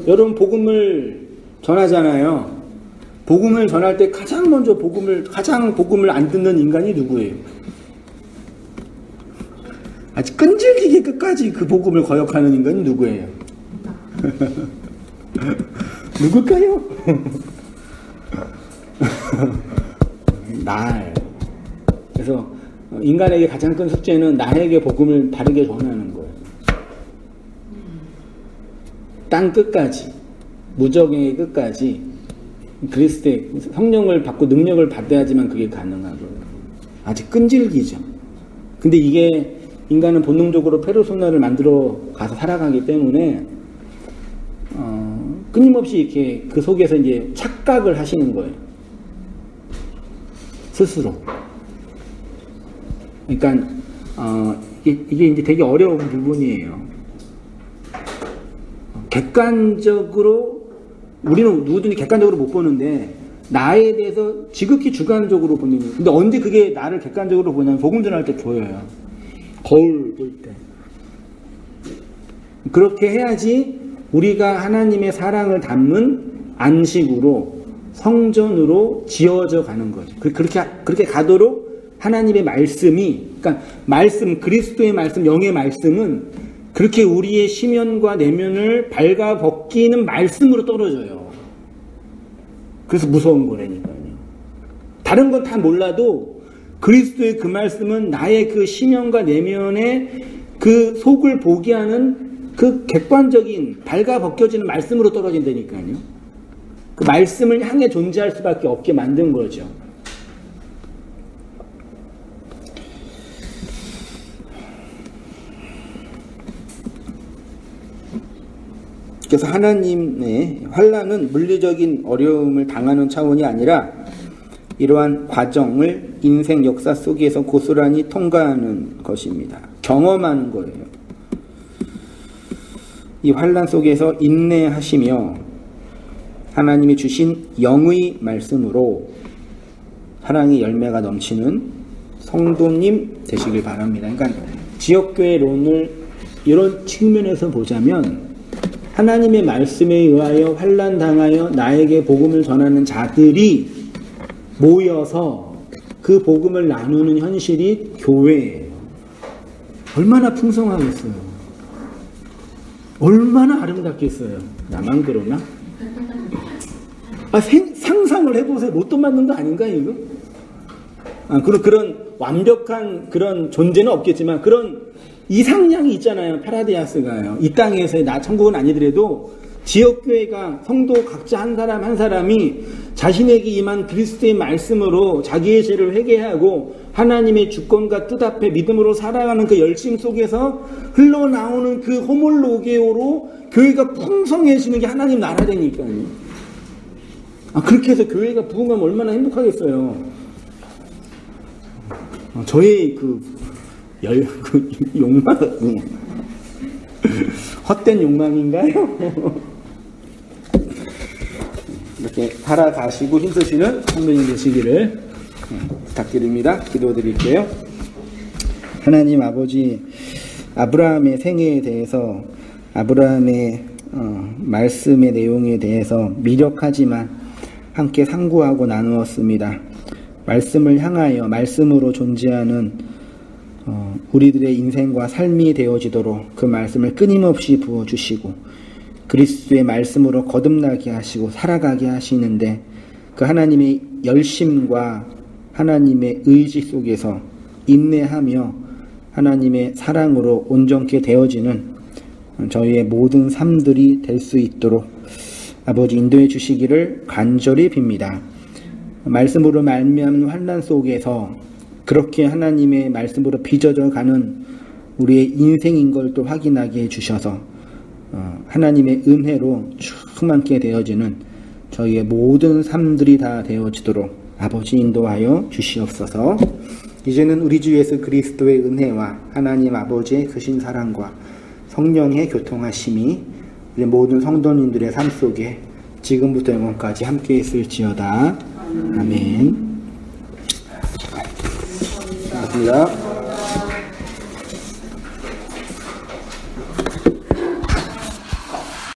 여러분 복음을 전하잖아요. 복음을 전할 때 가장 먼저 복음을 안 듣는 인간이 누구예요? 아주 끈질기게 끝까지 그 복음을 거역하는 인간이 누구예요? 누굴까요? 나예요. 그래서 인간에게 가장 큰 숙제는 나에게 복음을 바르게 전하는 거예요. 땅 끝까지, 무적의 끝까지 그리스도의 성령을 받고 능력을 받아야지만 그게 가능하고요. 아주 끈질기죠. 근데 이게 인간은 본능적으로 페르소나를 만들어 가서 살아가기 때문에 끊임없이 이렇게 그 속에서 이제 착각을 하시는 거예요. 스스로. 그러니까 이게 이제 되게 어려운 부분이에요. 객관적으로 우리는 누구든지 객관적으로 못 보는데 나에 대해서 지극히 주관적으로 보는 거예요. 근데 언제 그게 나를 객관적으로 보냐면 복음 전할 때 보여요. 거울 볼 때. 그렇게 해야지 우리가 하나님의 사랑을 담은 안식으로 성전으로 지어져 가는 거죠. 그렇게 가도록 하나님의 말씀이, 그러니까 말씀, 그리스도의 말씀, 영의 말씀은 그렇게 우리의 심연과 내면을 발가 벗기는 말씀으로 떨어져요. 그래서 무서운 거라니까요. 다른 건 다 몰라도 그리스도의 그 말씀은 나의 그 심연과 내면의 그 속을 보게 하는 그 객관적인 발가 벗겨지는 말씀으로 떨어진다니까요. 그 말씀을 향해 존재할 수밖에 없게 만든 거죠. 그래서 하나님의 환난은 물리적인 어려움을 당하는 차원이 아니라 이러한 과정을 인생 역사 속에서 고스란히 통과하는 것입니다. 경험하는 거예요. 이 환난 속에서 인내하시며 하나님이 주신 영의 말씀으로 사랑의 열매가 넘치는 성도님 되시길 바랍니다. 그러니까 지역교회론을 이런 측면에서 보자면 하나님의 말씀에 의하여 환난당하여 나에게 복음을 전하는 자들이 모여서 그 복음을 나누는 현실이 교회예요. 얼마나 풍성하겠어요. 얼마나 아름답겠어요. 나만 그러나? 상상을 해보세요. 로또 맞는 거 아닌가 이거? 그런 완벽한 그런 존재는 없겠지만 그런 이상량이 있잖아요. 파라디아스가요. 이 땅에서의 천국은 아니더라도 지역교회가 성도 각자 한 사람 한 사람이 자신에게 임한 그리스도의 말씀으로 자기의 죄를 회개하고 하나님의 주권과 뜻 앞에 믿음으로 살아가는 그 열심 속에서 흘러나오는 그 호몰로게오로 교회가 풍성해지는 게 하나님 나라라니까요. 그렇게 해서 교회가 부흥하면 얼마나 행복하겠어요. 저의 그 욕망, 헛된 욕망인가요? 이렇게 살아가시고 힘쓰시는 성도님 되시기를 부탁드립니다. 기도드릴게요. 하나님 아버지, 아브라함의 생애에 대해서, 아브라함의 말씀의 내용에 대해서 미력하지만 함께 상고하고 나누었습니다. 말씀을 향하여 말씀으로 존재하는 우리들의 인생과 삶이 되어지도록 그 말씀을 끊임없이 부어주시고 그리스도의 말씀으로 거듭나게 하시고 살아가게 하시는데 그 하나님의 열심과 하나님의 의지 속에서 인내하며 하나님의 사랑으로 온전케 되어지는 저희의 모든 삶들이 될 수 있도록 아버지 인도해 주시기를 간절히 빕니다. 말씀으로 말미암은 환난 속에서 그렇게 하나님의 말씀으로 빚어져 가는 우리의 인생인 걸 또 확인하게 해주셔서 하나님의 은혜로 충만케 되어지는 저희의 모든 삶들이 다 되어지도록 아버지 인도하여 주시옵소서. 이제는 우리 주 예수 그리스도의 은혜와 하나님 아버지의 크신 사랑과 성령의 교통하심이 우리 모든 성도님들의 삶 속에 지금부터 영원까지 함께 있을지어다. 아멘. 고맙습니다.